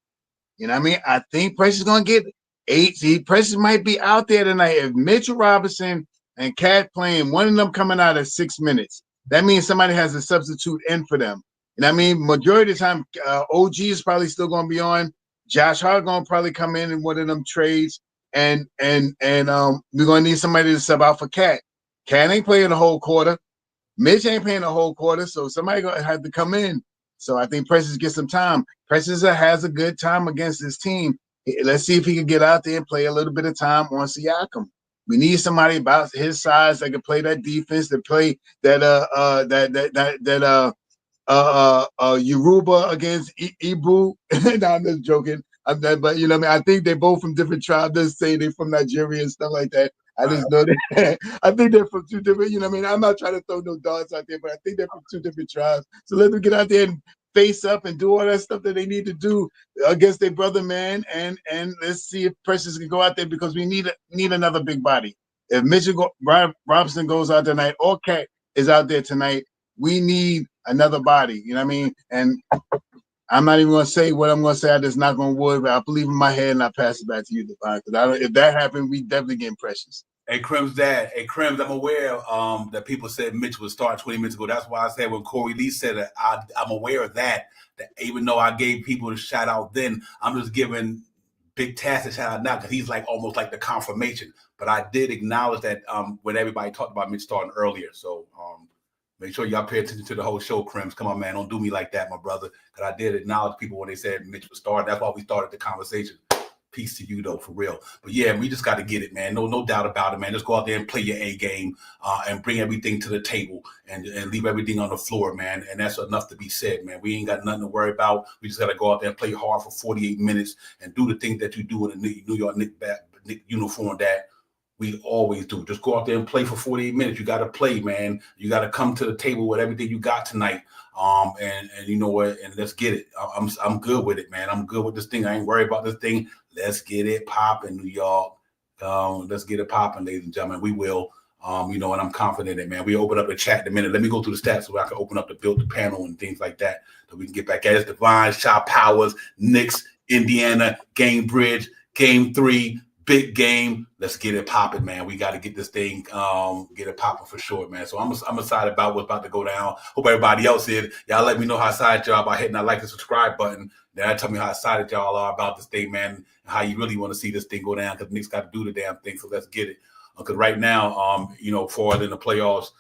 You know what I mean? I think Precious is going to get 8. See, Precious might be out there tonight. If Mitchell Robinson and Cat playing, one of them coming out at 6 minutes, that means somebody has a substitute in for them. You know what I mean? Majority of the time, OG is probably still going to be on. Josh Hart going to probably come in one of them trades. And we're going to need somebody to sub out for Cat. Cat ain't playing the whole quarter. Mitch ain't playing the whole quarter, so somebody going to have to come in. So I think Precious gets some time. Precious has a good time against this team. Let's see if he can get out there and play a little bit of time on Siakam. We need somebody about his size that can play that defense, that play that Yoruba against Ibu. No, I'm just joking. But you know what I mean? I think they're both from different tribes. They say they're from Nigeria and stuff like that. I just know that I think they're from two different, you know what I mean? I'm not trying to throw no darts out there, but I think they're from two different tribes. So let them get out there and face up and do all that stuff that they need to do against their brother, man. And let's see if Precious can go out there because we need another big body. If Mitchell Robinson goes out tonight, or Cat is out there tonight, we need another body. You know what I mean? And I'm not even going to say what I'm going to say. I just knock on wood, but I believe in my head and I pass it back to you, Devon. Because if that happened, we definitely getting Precious. Hey, Crim's dad. Hey, Crims, I'm aware that people said Mitch would start 20 minutes ago. That's why I said when Corey Lee said it, I'm aware of that. That even though I gave people a shout out then, I'm just giving Big Tass a shout out now because he's like almost like the confirmation. But I did acknowledge that when everybody talked about Mitch starting earlier. So make sure y'all pay attention to the whole show, Crims. Come on, man. Don't do me like that, my brother. Because I did acknowledge people when they said Mitch was starting. That's why we started the conversation. Peace to you, though, for real. But, yeah, we just got to get it, man. No doubt about it, man. Just go out there and play your A game and bring everything to the table and leave everything on the floor, man. And that's enough to be said, man. We ain't got nothing to worry about. We just got to go out there and play hard for 48 minutes and do the things that you do in the New York Knicks uniform that we always do. Just go out there and play for 48 minutes. You got to play, man. You got to come to the table with everything you got tonight. And you know what? And let's get it. I'm good with it, man. I'm good with this thing. I ain't worried about this thing. Let's get it popping, New York. Let's get it popping, ladies and gentlemen. We will. And I'm confident in it, man. We open up the chat in a minute. Let me go through the stats so I can open up the build the panel and things like that so we can get back at it. Divine, Shot Powers, Knicks, Indiana, Game Bridge, Game 3, big game. Let's get it popping, man. We got to get this thing, get it popping for sure, man. So I'm excited about what's about to go down. Hope everybody else is. Y'all let me know how excited y'all by hitting that like and subscribe button. Then tell me how excited y'all are about this thing, man, and how you really want to see this thing go down because Knicks got to do the damn thing. So let's get it. Because right now, forward in the playoffs,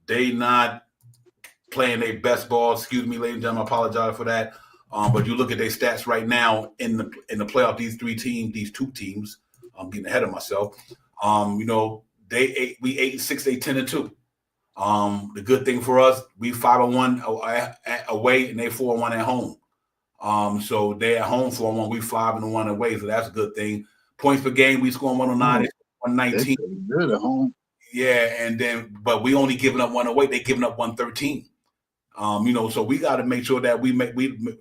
they not playing their best ball. Excuse me, ladies and gentlemen, I apologize for that. But you look at their stats right now in the playoff. These two teams. I'm getting ahead of myself. We 8-6, they 10-2. The good thing for us, we 5-1 away and they 4-1 at home. So they at home 4-1, we 5-1 away. So that's a good thing. Points per game, we scoring 109, 119. Good at home. Yeah, but we only giving up one away. They giving up 113. So we got to make sure that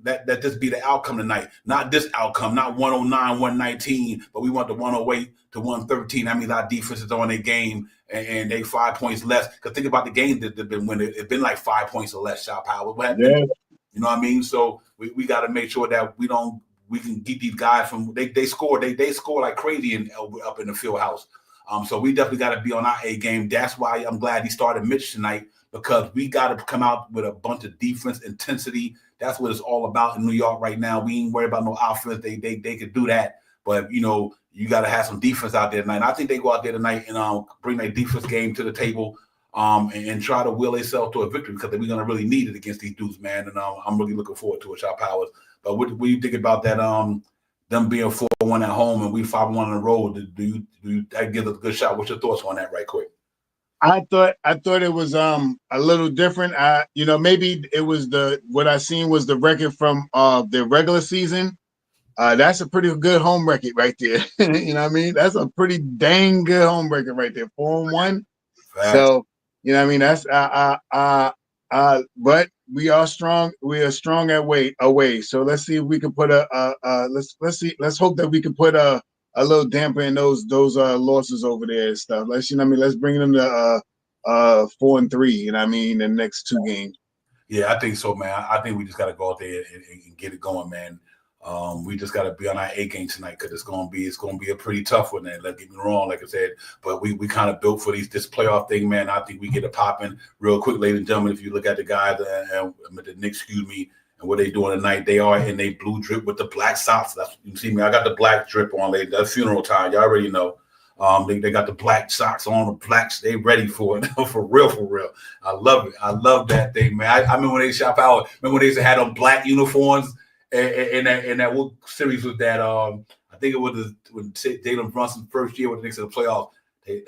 that this be the outcome tonight. Not this outcome, not 109, 119, but we want the 108 to 113. That means our defense is on their game and they 5 points less. Because think about the games that they've been winning. It's been like 5 points or less, Shot Power. Yeah. You know what I mean? So we got to make sure that we can keep these guys from they score like crazy up in the field house. So we definitely got to be on our A game. That's why I'm glad he started Mitch tonight because we got to come out with a bunch of defense intensity. That's what it's all about in New York right now. We ain't worried about no offense. They could do that, but you got to have some defense out there tonight. And I think they go out there tonight and bring their defense game to the table. And try to will themselves to a victory because we're gonna really need it against these dudes, man. And I'm really looking forward to it, Shot Powers. But what do you think about that? Them being 4-1 at home and we 5-1 on the road. Do you that give us a good shot? What's your thoughts on that, right quick? I thought it was a little different. Maybe it was what I seen was the record from the regular season. That's a pretty good home record right there. You know what I mean? That's a pretty dang good home record right there. 4-1. So. You know what I mean? That's but we are strong. We are strong away. So let's see if we can put let's hope that we can put a little damper in those losses over there and stuff. Let's bring them to 4-3, you know what I mean, the next two games. Yeah, I think so, man. I think we just gotta go out there and get it going, man. We just got to be on our A game tonight because it's gonna be a pretty tough one. And let's get me wrong, like I said, but we kind of built for this playoff thing, man. I think we get it popping real quick, ladies and gentlemen. If you look at the guys the Knicks, and what they doing tonight, they are in a blue drip with the black socks. That's you see me. I got the black drip on, ladies. That's funeral time. Y'all already know. They got the black socks on, the blacks. They ready for it for real. I love it. I love that thing, man. I remember when they Shop Out. Remember when they used to have on black uniforms. And that what series was that? I think it was when Jalen Brunson's first year with the Knicks in the playoffs.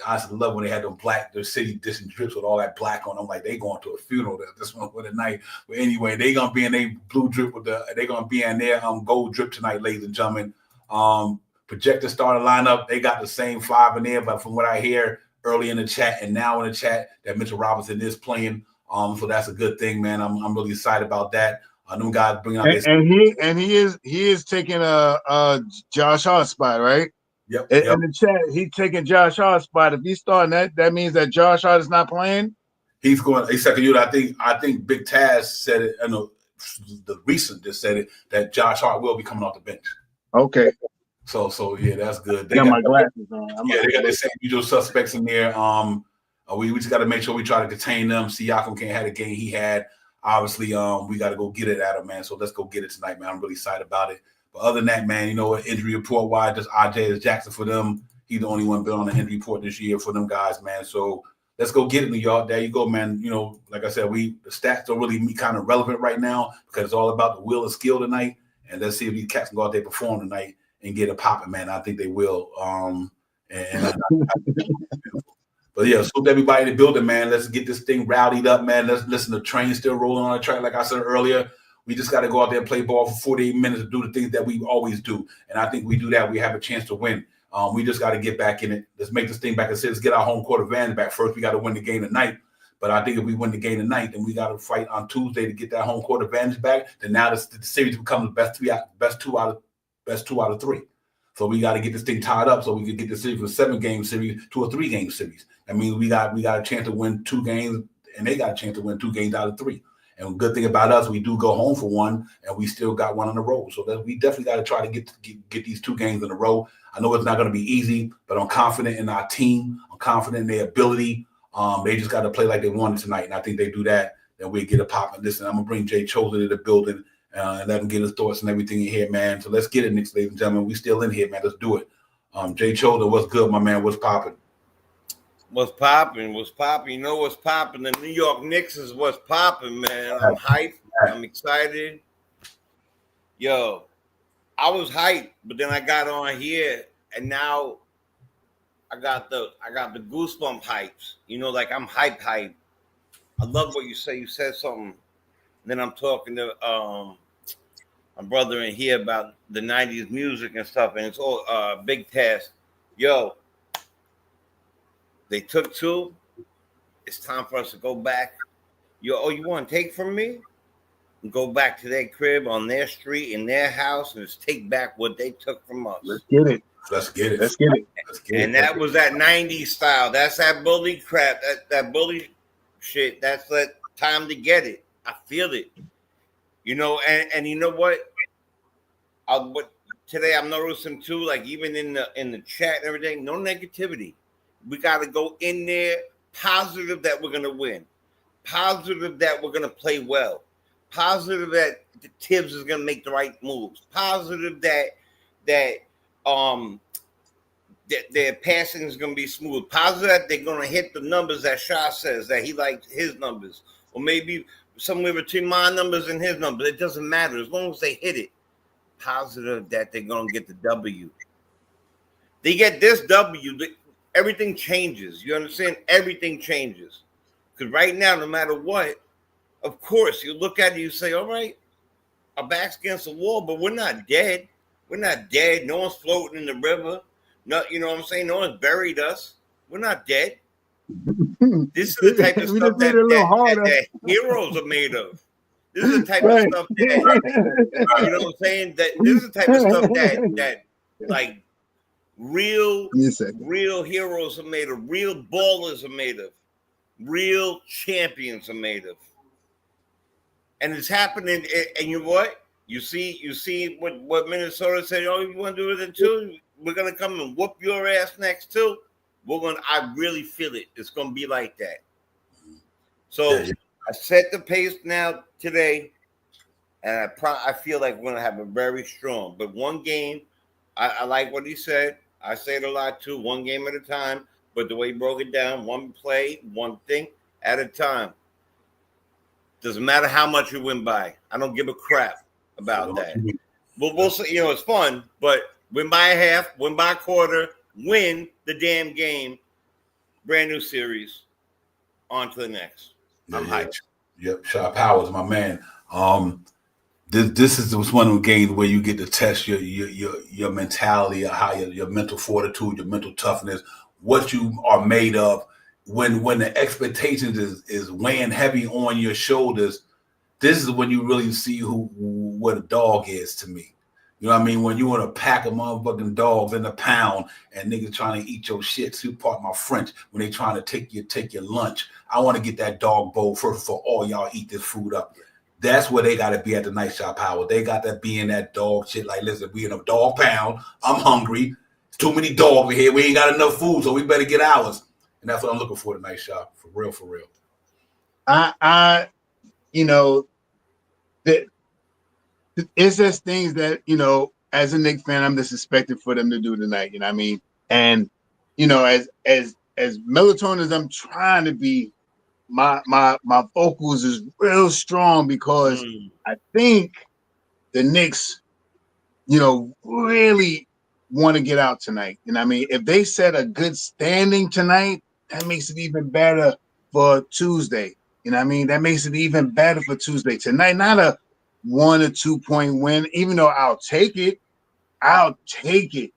I just love when they had them black, their city dissing drips with all that black on them. Like they going to a funeral this one for the night. But anyway, they gonna be in their blue drip they gonna be in their gold drip tonight, ladies and gentlemen. projected starter lineup, they got the same 5 in there. But from what I hear early in the chat and now in the chat, that Mitchell Robinson is playing. So that's a good thing, man. I'm really excited about that. Them guys bringing out he is taking Josh Hart's spot, right? Yep. In the chat, he's taking Josh Hart's spot. If he's starting that means that Josh Hart is not playing. He's going a second unit. I think Big Taz said it. I know the recent just said it that Josh Hart will be coming off the bench. Okay. So yeah, that's good. They got my glasses on. They got the same usual suspects in there. We just got to make sure we try to contain them. Siakam can't have the game he had. Obviously, we got to go get it at him, man. So let's go get it tonight, man. I'm really excited about it. But other than that, man, you know what? Injury report wise, just Isaiah Jackson for them. He's the only one been on the injury report this year for them guys, man. So let's go get it, New York. There you go, man. You know, like I said, the stats don't really kind of relevant right now because it's all about the will and skill tonight. And let's see if these cats can go out there perform tonight and get it popping, man. I think they will. But yeah, salute everybody in the building, man. Let's get this thing rowdied up, man. Let's listen to train still rolling on the track. Like I said earlier, we just got to go out there and play ball for 48 minutes and do the things that we always do. And I think we do that, we have a chance to win. We just got to get back in it. Let's make this thing back. Let's get our home court advantage back. First, we got to win the game tonight. But I think if we win the game tonight, then we got to fight on Tuesday to get that home court advantage back. Then now the series becomes the best two out of 3. So we got to get this thing tied up so we can get the series from a 7-game series to a 3-game series. I mean, we got a chance to win 2 games, and they got a chance to win 2 games out of 3. And the good thing about us, we do go home for 1, and we still got 1 on the road. So we definitely got to try to get these 2 games in a row. I know it's not going to be easy, but I'm confident in our team. I'm confident in their ability. They just got to play like they wanted tonight, and I think they do that. Then we get a pop. And listen, I'm gonna bring Jay Chosen to the building and let him get his thoughts and everything in here, man. So let's get it, Knicks, ladies and gentlemen. We still in here, man. Let's do it. Jay Chosen, what's good, my man? What's popping? What's popping? What's popping? You know what's popping? The New York Knicks is what's popping, man. I'm hyped. I'm excited. Yo, I was hyped, but then I got on here, and now I got the goosebump hypes. You know, like I'm hype. I love what you say. You said something. Then I'm talking to my brother in here about the 90s music and stuff, and it's all big task. Yo, they took 2. It's time for us to go back. Yo, you want to take from me? And go back to their crib on their street in their house and just take back what they took from us. Let's get it. And that was that 90s style. That's that bully crap. That bully shit. That's that time to get it. I feel it. You know, and you know what? But today I'm noticing too, like even in the chat and everything, no negativity. We got to go in there positive that we're going to win. Positive that we're going to play well. Positive that the Tibbs is going to make the right moves. Positive that their passing is going to be smooth. Positive that they're going to hit the numbers that Shah says that he likes his numbers, or maybe somewhere between my numbers and his numbers. It doesn't matter as long as they hit it. Positive that they're going to get the W. They get this W, everything changes. You understand? Everything changes. Because right now, no matter what, of course, you look at it, you say, all right, our back's against the wall, but we're not dead. We're not dead. No one's floating in the river. No, you know what I'm saying? No one's buried us. We're not dead. This is the type of stuff that heroes are made of. This is the type of stuff that, you know what I'm saying? That this is the type of stuff that like real heroes are made of, real ballers are made of, real champions are made of. And it's happening, and you know what? You see what Minnesota said, oh, you want to do it in 2? We're gonna come and whoop your ass next 2. I really feel it. It's gonna be like that. So I set the pace now today, and I feel like we're gonna have a very strong. But one game, I like what he said. I say it a lot too. One game at a time. But the way he broke it down, one play, one thing at a time. Doesn't matter how much you win by. I don't give a crap about that. But we'll see. You know, it's fun. But win by a half, win by a quarter, win the damn game. Brand new series. On to the next. I'm hyped. Yep, Shaw Powers, my man. This is one of the games where you get to test your mentality, how your mental fortitude, your mental toughness, what you are made of. When the expectations is weighing heavy on your shoulders, this is when you really see what a dog is to me. You know what I mean? When you want to pack of motherfucking dogs in a pound and niggas trying to eat your shit, so you part my French, when they trying to take your lunch, I want to get that dog bowl first for all y'all eat this food up. That's where they got to be at the Night Shot Power. They got to be in that dog shit. Like, listen, we in a dog pound. I'm hungry. There's too many dogs here. We ain't got enough food, so we better get ours. And that's what I'm looking for tonight, Shop. For real, for real. You know, it's just things that, you know, as a Knicks fan, I'm just expecting for them to do tonight. You know what I mean? And, you know, as melatonin as I'm trying to be, my vocals is real strong because I think the Knicks, you know, really want to get out tonight. You know what I mean? If they set a good standing tonight, that makes it even better for Tuesday. You know what I mean? That makes it even better for Tuesday. Tonight, not a 1 or 2 point win, even though I'll take it. 1-2,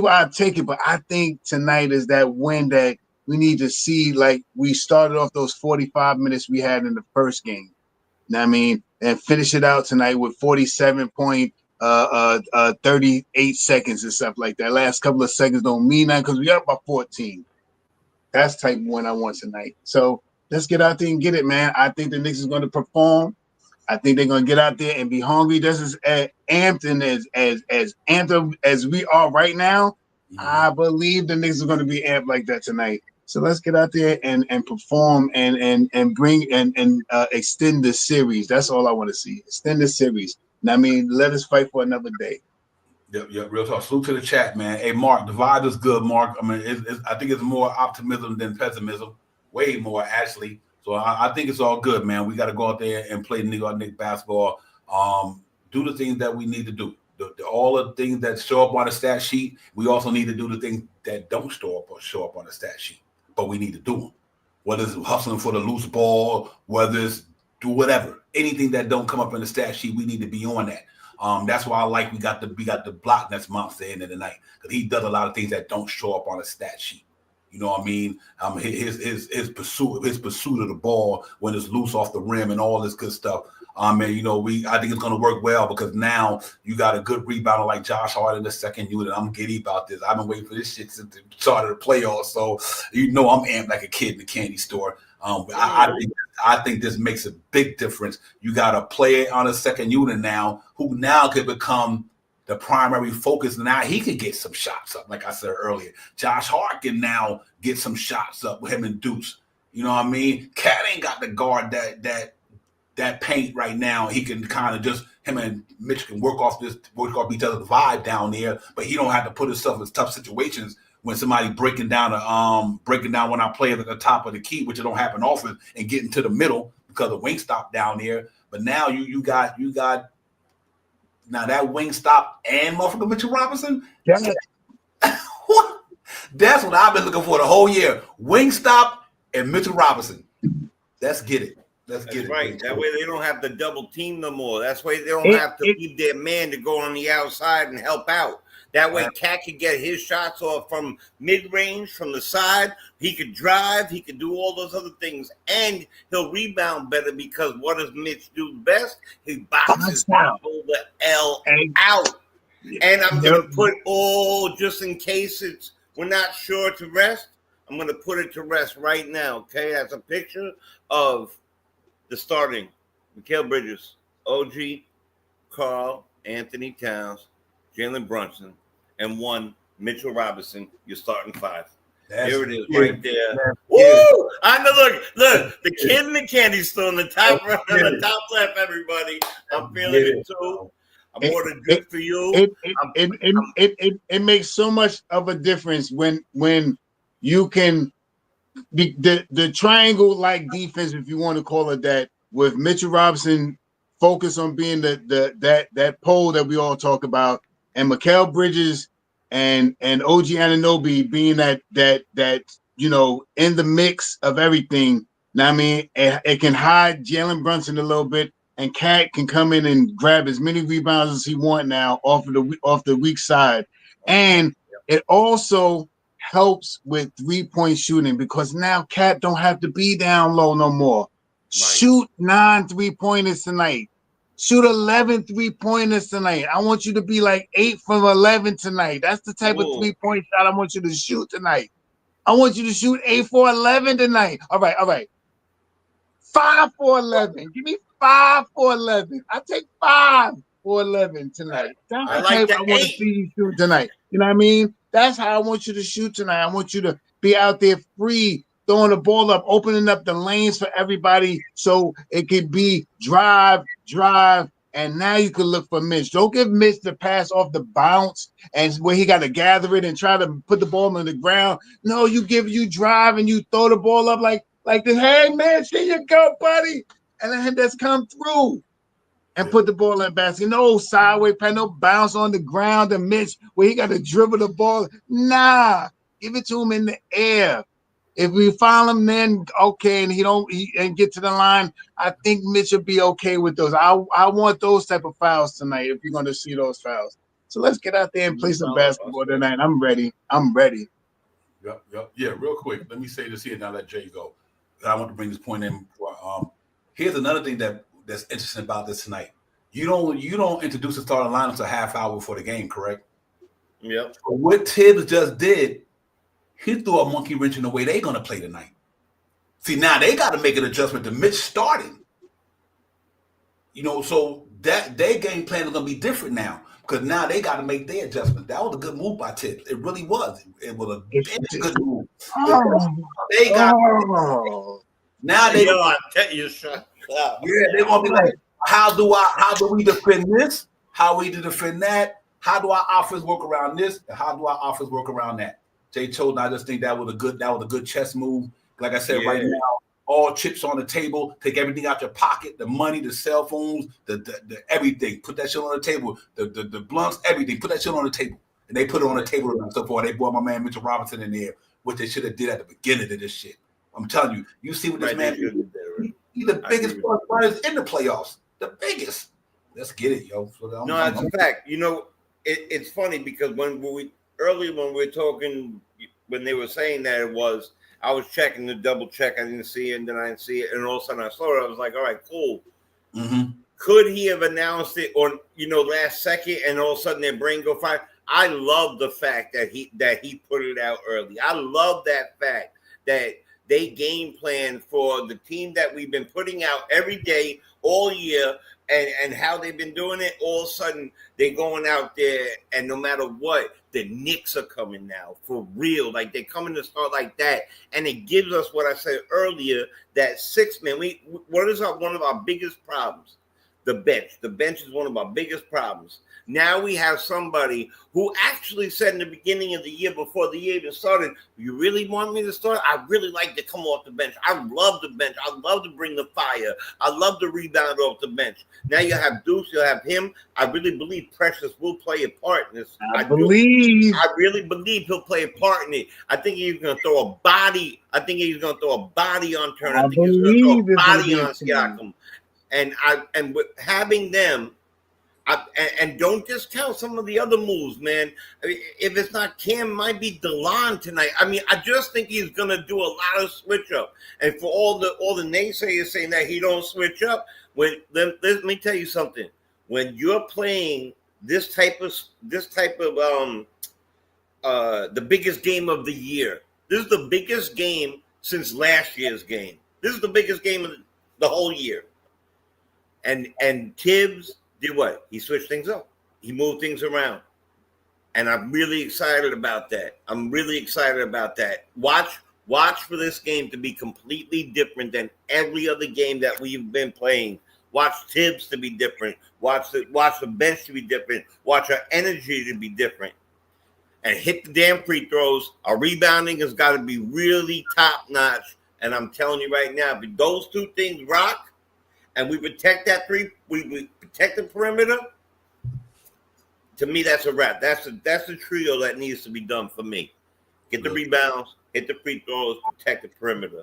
I'll take it. But I think tonight is that win that we need to see, like we started off those 45 minutes we had in the first game. You know what I mean? And finish it out tonight with 38 seconds and stuff like that. Last couple of seconds don't mean that because we up by 14. That's type of win I want tonight. So let's get out there and get it, man. I think the Knicks is going to perform. I think they're going to get out there and be hungry. Just as amped and as amped as we are right now, I believe the Knicks are going to be amped like that tonight. So let's get out there and perform and bring and extend the series. That's all I want to see. Extend the series. And I mean, let us fight for another day. Yeah, real talk. Salute to the chat, man. Hey, Mark, the vibe is good, Mark. I mean, I think it's more optimism than pessimism. Way more, actually. So I think it's all good, man. We got to go out there and play New York Knicks basketball. Do the things that we need to do. All the things that show up on the stat sheet. We also need to do the things that don't show up on the stat sheet, but we need to do them. Whether it's hustling for the loose ball, whether it's do whatever, anything that don't come up in the stat sheet, we need to be on that. That's why I like we got the block that's monster in the night because he does a lot of things that don't show up on the stat sheet. You know what I mean? His pursuit of the ball when it's loose off the rim and all this good stuff. And you know, I think it's gonna work well because now you got a good rebounder like Josh Hart in the second unit. I'm giddy about this. I've been waiting for this shit since the start of the playoffs. So you know I'm amped like a kid in the candy store. I think this makes a big difference. You got a player on a second unit now who now could become the primary focus. Now he could get some shots up, like I said earlier. Josh Hart can now get some shots up with him and Deuce. You know what I mean? Cat ain't got the guard that paint right now. He can kind of just him and Mitch can work off each other's vibe down there, but he don't have to put himself in tough situations when somebody breaking down one of our players at the top of the key, which it don't happen often, and getting to the middle because the wing stop down there. But now you got now that wing stop and motherfucker Mitchell Robinson. Yeah. That's what I've been looking for the whole year. Wing stop and Mitchell Robinson. Let's get it. That's right. That way they don't have to double team no more. That's why they don't have to leave their man to go on the outside and help out. That way Cat can get his shots off from mid-range, from the side. He could drive. He could do all those other things. And he'll rebound better because what does Mitch do best? He boxes the L out. And I'm going to put just in case we're not sure to rest, I'm going to put it to rest right now, okay? That's a picture of the starting. Mikal Bridges, OG, Carl, Anthony Towns, Jalen Brunson, and one Mitchell Robinson, your starting five. Here it is, right there. Woo! I know. Look, the kid in the candy store on the top right, on the top left. Everybody, I'm feeling it too. I bought a drink for you. It makes so much of a difference when you can be the triangle like defense, if you want to call it that, with Mitchell Robinson focus on being that pole that we all talk about, and Mikal Bridges and OG Anunoby being that you know in the mix of everything. Now I mean, it can hide Jalen Brunson a little bit, and Cat can come in and grab as many rebounds as he want now off the weak side. And it also helps with 3-point shooting because now Cat don't have to be down low no more. Shoot 9 3-pointers tonight. Shoot 11 3-pointers tonight. I want you to be like 8 from 11 tonight. That's the type of 3-point shot I want you to shoot tonight. I want you to shoot 8 for 11 tonight. All right. 5 for 11. Give me 5 for 11. I take 5 for 11 tonight. That's the type I want to see you shoot tonight. You know what I mean? That's how I want you to shoot tonight. I want you to be out there free, throwing the ball up, opening up the lanes for everybody so it could be drive, and now you can look for Mitch. Don't give Mitch the pass off the bounce and where he got to gather it and try to put the ball on the ground. No, you drive and you throw the ball up like this. Hey, Mitch, here you go, buddy. And then just come through and put the ball in the basket. No sideways pass, no bounce on the ground to Mitch where he got to dribble the ball. Nah, give it to him in the air. If we foul him, then okay, and and get to the line, I think Mitch will be okay with those. I want those type of fouls tonight if you're going to see those fouls. So let's get out there and play some basketball tonight. I'm ready. Yep. Yeah, real quick. Let me say this here. Now let Jay go. I want to bring this point in. Here's another thing that's interesting about this tonight. You don't introduce the starting lineup until a half hour before the game, correct? Yep. So what Tibbs just did, he threw a monkey wrench in the way they're going to play tonight. See, now they got to make an adjustment to Mitch starting. So that their game plan is going to be different now because now they got to make their adjustment. That was a good move by Tibbs. It really was. It was a good move. They got now they. I tell you, shut up. Yeah, they're going to be like, how do we defend this? How we defend that? How do our offense work around this? And how do our offense work around that? Jay Choden, I just think that was a good chess move. Like I said, right now, all chips on the table. Take everything out your pocket, the money, the cell phones, the everything. Put that shit on the table. The blunts, everything. Put that shit on the table. And they put it on the table and so forth. They brought my man Mitchell Robinson in there, which they should have did at the beginning of this shit. I'm telling you, you see what this man did. He's the biggest runners in the playoffs. The biggest. Let's get it, yo. So that's a fact. It's funny because when we were talking, when they were saying that I was checking to double check. I didn't see it, and then I didn't see it, and all of a sudden I saw it. I was like, all right, cool. Mm-hmm. Could he have announced it or last second, and all of a sudden their brain go fire? I love the fact that he put it out early. I love that fact that they game plan for the team that we've been putting out every day all year. And how they've been doing it, all of a sudden they're going out there, and no matter what, the Knicks are coming now for real. Like they're coming to start like that, and it gives us what I said earlier, that 6 man. What is one of our biggest problems? The bench. The bench is one of our biggest problems. Now we have somebody who actually said in the beginning of the year, before the year even started, you really want me to start? I really like to come off the bench. I love the bench. I love to bring the fire. I love to rebound off the bench. Now you have Deuce, you have him. I really believe Precious will play a part in this. I really believe he'll play a part in it. I think he's going to throw a body. I think he's going to throw a body on Turner. I think he's going to throw a body on Siakam. And with having them, and don't discount some of the other moves, man. I mean, if it's not Cam, it might be DeLon tonight. I mean, I just think he's gonna do a lot of switch up. And for all the naysayers saying that he don't switch up, let me tell you something. When you're playing this type of the biggest game of the year. This is the biggest game since last year's game. This is the biggest game of the whole year. And Tibbs did what? He switched things up. He moved things around. And I'm really excited about that. Watch for this game to be completely different than every other game that we've been playing. Watch Tibbs to be different. Watch the bench to be different. Watch our energy to be different. And hit the damn free throws. Our rebounding has got to be really top-notch. And I'm telling you right now, if those two things rock, and we protect we protect the perimeter, to me, that's a wrap. That's the trio that needs to be done for me. Get the rebounds, hit the free throws, protect the perimeter.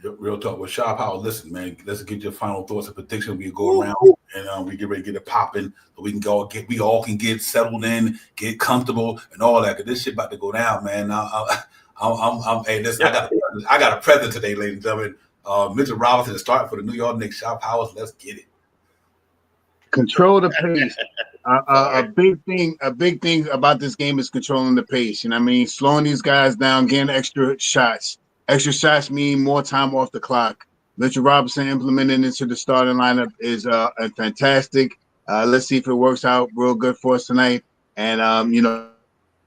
Real talk with Shaw Power. Listen, man, let's get your final thoughts and predictions. We go around and we get ready to get it popping, so we all can get settled in, get comfortable, and all that. Cause this shit about to go down, man. Hey, listen, I got a present today, ladies and gentlemen. Mitchell Robinson is starting for the New York Knicks. Shaw Powers, let's get it. Control the pace. A big thing about this game is controlling the pace. You know what I mean? Slowing these guys down, getting extra shots. Extra shots mean more time off the clock. Mitchell Robinson implementing into the starting lineup is fantastic. Let's see if it works out real good for us tonight. And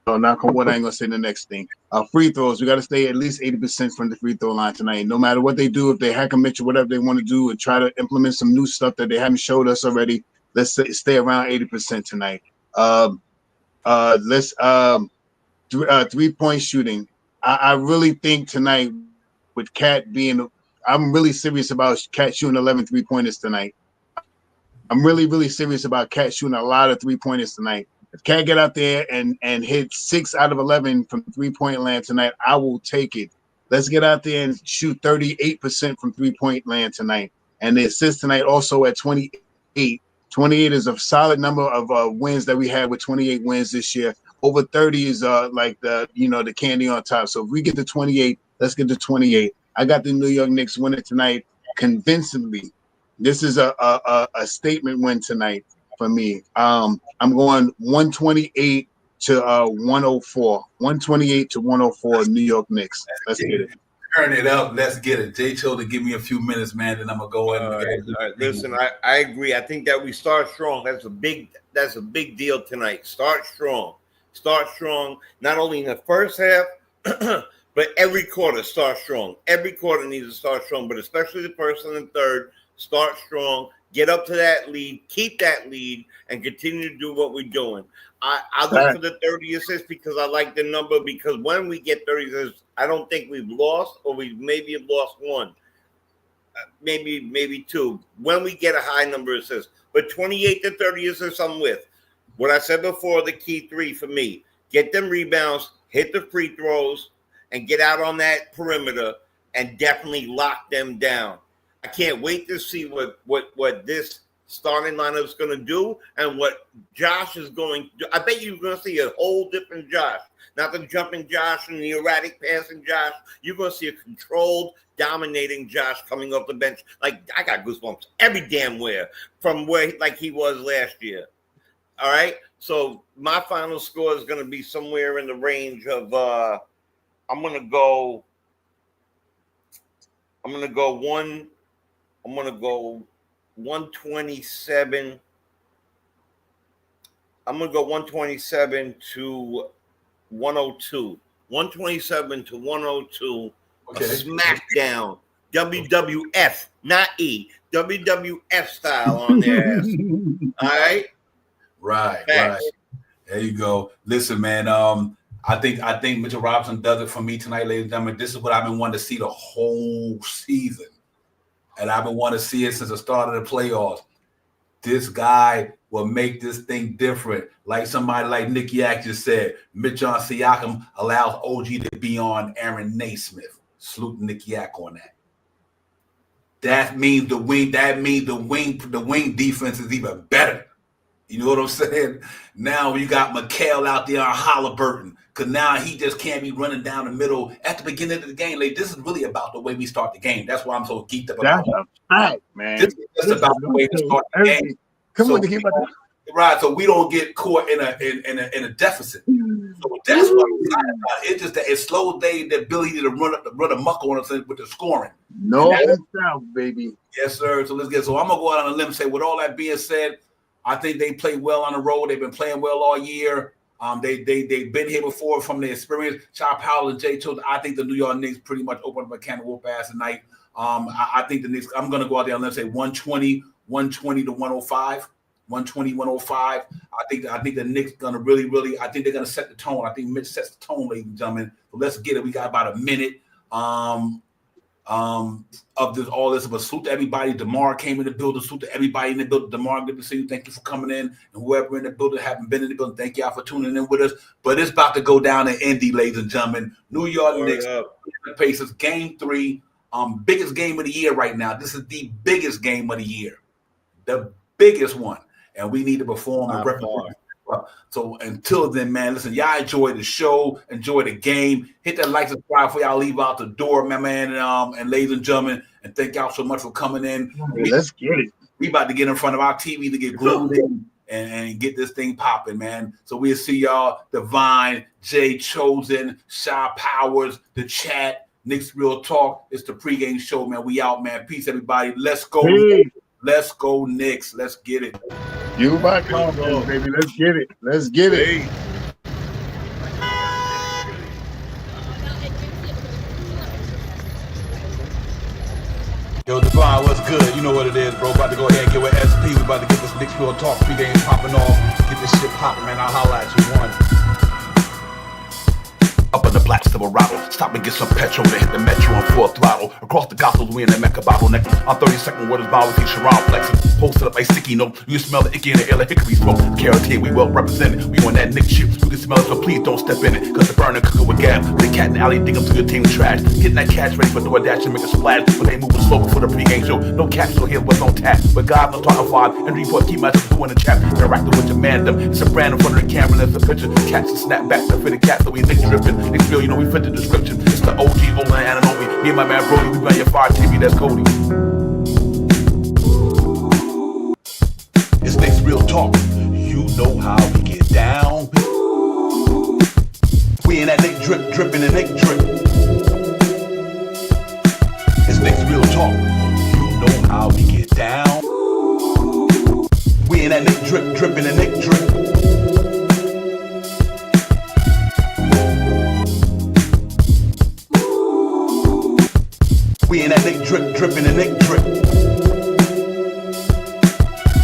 knock on wood, I ain't gonna say the next thing. Free throws, we got to stay at least 80% from the free throw line tonight. No matter what they do, if they hack a Mitchell, whatever they want to do, and try to implement some new stuff that they haven't showed us already, let's stay around 80% tonight. Let's 3-point shooting. I really think tonight with Cat being, I'm really serious about Cat shooting 11 3-pointers tonight. I'm really serious about Cat shooting a lot of 3-pointers tonight. If Cat get out there and hit 6 out of 11 from 3-point land tonight, I will take it. Let's get out there and shoot 38% from 3-point land tonight. And the assist tonight also at 28. 28 is a solid number of wins that we had with 28 wins this year. Over 30 is like the candy on top. So if we get to 28, let's get to 28. I got the New York Knicks winning tonight convincingly. This is a statement win tonight for me. I'm going 128 to 104. 128 to 104 New York Knicks. Let's get it. Turn it up. Let's get it. J. Cho to give me a few minutes, man. Then I'm gonna go in. All right. Listen, I agree. I think that we start strong. That's a big deal tonight. Start strong. Not only in the first half, but every quarter start strong. Every quarter needs to start strong, but especially the first and the third. Start strong. Get up to that lead. Keep that lead, and continue to do what we're doing. I'll go for the 30 assists because I like the number. Because when we get 30 assists, I don't think we've lost, or we maybe have lost one, maybe two. When we get a high number of assists, but 28 to 30 assists, I'm with. What I said before, the key 3 for me: get them rebounds, hit the free throws, and get out on that perimeter, and definitely lock them down. I can't wait to see what this starting lineup is going to do and what Josh is going to do. I bet you're going to see a whole different Josh. Not the jumping Josh and the erratic passing Josh. You're going to see a controlled, dominating Josh coming off the bench. Like, I got goosebumps every damn where from where like he was last year. All right? So my final score is going to be somewhere in the range of I'm going to go 127. I'm going to go 127 to 102. 127 to 102. Okay. A smackdown. WWF, not E. WWF style on their ass. All right? Right. Facts. There you go. Listen, man. I think Mitchell Robinson does it for me tonight, ladies and gentlemen. This is what I've been wanting to see the whole season. And I've been wanting to see it since the start of the playoffs. This guy will make this thing different. Like somebody like Nick Yak just said, Mitch John Siakam allows OG to be on Aaron Naismith. Salute Nick Yak on that. That means the wing defense is even better. You know what I'm saying? Now you got McHale out there on Halliburton, because now he just can't be running down the middle at the beginning of the game. Like, this is really about the way we start the game. That's why I'm so geeked up about it. Right, man. This is just about the way we start the game. Come on, to keep about right, so we don't get caught in a deficit. So that's what I'm excited about. It's just that it slows their ability to run amok on us with the scoring. No doubt, baby. Yes, sir. So let's get. So I'm gonna go out on a limb and say, with all that being said, I think they play well on the road. They've been playing well all year. They've been here before from their experience. Chop Powell and Jay Cho. I think the New York Knicks pretty much opened up a can of whoop ass tonight. I think the Knicks. I'm gonna go out there and let's say 120 to 105. 120, 105. I think the Knicks gonna really. I think they're gonna set the tone. I think Mitch sets the tone, ladies and gentlemen. So let's get it. We got about a minute. Of this, all this, but salute to everybody. DeMar came in the building. Salute to everybody in the building. DeMar, good to see you. Thank you for coming in. And whoever in the building haven't been in the building, thank y'all for tuning in with us. But it's about to go down in Indy, ladies and gentlemen. New York Knicks, Pacers, Game 3. biggest game of the year right now. This is the biggest game of the year, the biggest one, and we need to perform and represent. So until then, man, listen, y'all enjoy the show, enjoy the game. Hit that like, subscribe before y'all leave out the door, my man, and ladies and gentlemen, and thank y'all so much for coming in. Let's get it. We about to get in front of our TV to get glued in and get this thing popping, man. So we'll see y'all, Divine, Jay Chosen, Shy Powers, the chat, Knicks Real Talk. It's the pregame show, man. We out, man. Peace, everybody. Let's go. Peace. Let's go, Knicks. Let's get it. You my confidence, baby. Let's get it. Let's get it. Yo, Divine, what's good? You know what it is, bro. About to go ahead and get with SP. We about to get this Knicks Real Talk pregame popping off. Get this shit popping, man. I'll holla at you. One. Up in the black Silverado, stop and get some petrol to hit the metro on full throttle. Across the Gospels, we in the Mecca bottleneck. On 32nd, where this bound with Sharon flexing. Posted up like sticky note. You can smell the icky in the air like hickory smoke. Carrot we well represented. We on that Knicks shit. You can smell it, so please don't step in it. Cause the burner cooking with gas. The cat in the alley, dig up to your team trash. Getting that cash ready for DoorDash and make a splash. When they moving slow before the pregame show. No cash, so here what's on tap. But God, I'm talking five. And report, keep my two in the chat. Interacting with your man, them. It's a brand in front of the camera. That's a picture. Catch and snap back to fit the cat. So we Knicks dripping. Knicks feel, you know, we fit the description. It's the OG, Olin, and Ananobi. Me and my man Brody, we run your fire TV, that's Cody. It's Knicks Real Talk. You know how we get down. We in that Nick drip, dripping and Nick drip. It's Knicks Real Talk. You know how we get down. We in that Nick drip, dripping and Nick drip. We in that Nick drip, dripping and Nick drip.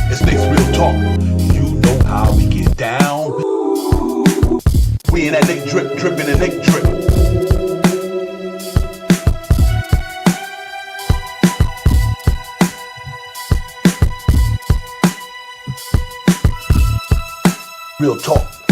It's Knicks Real Talk. You know how we get down. We in that Nick drip, dripping and Nick drip. Real Talk.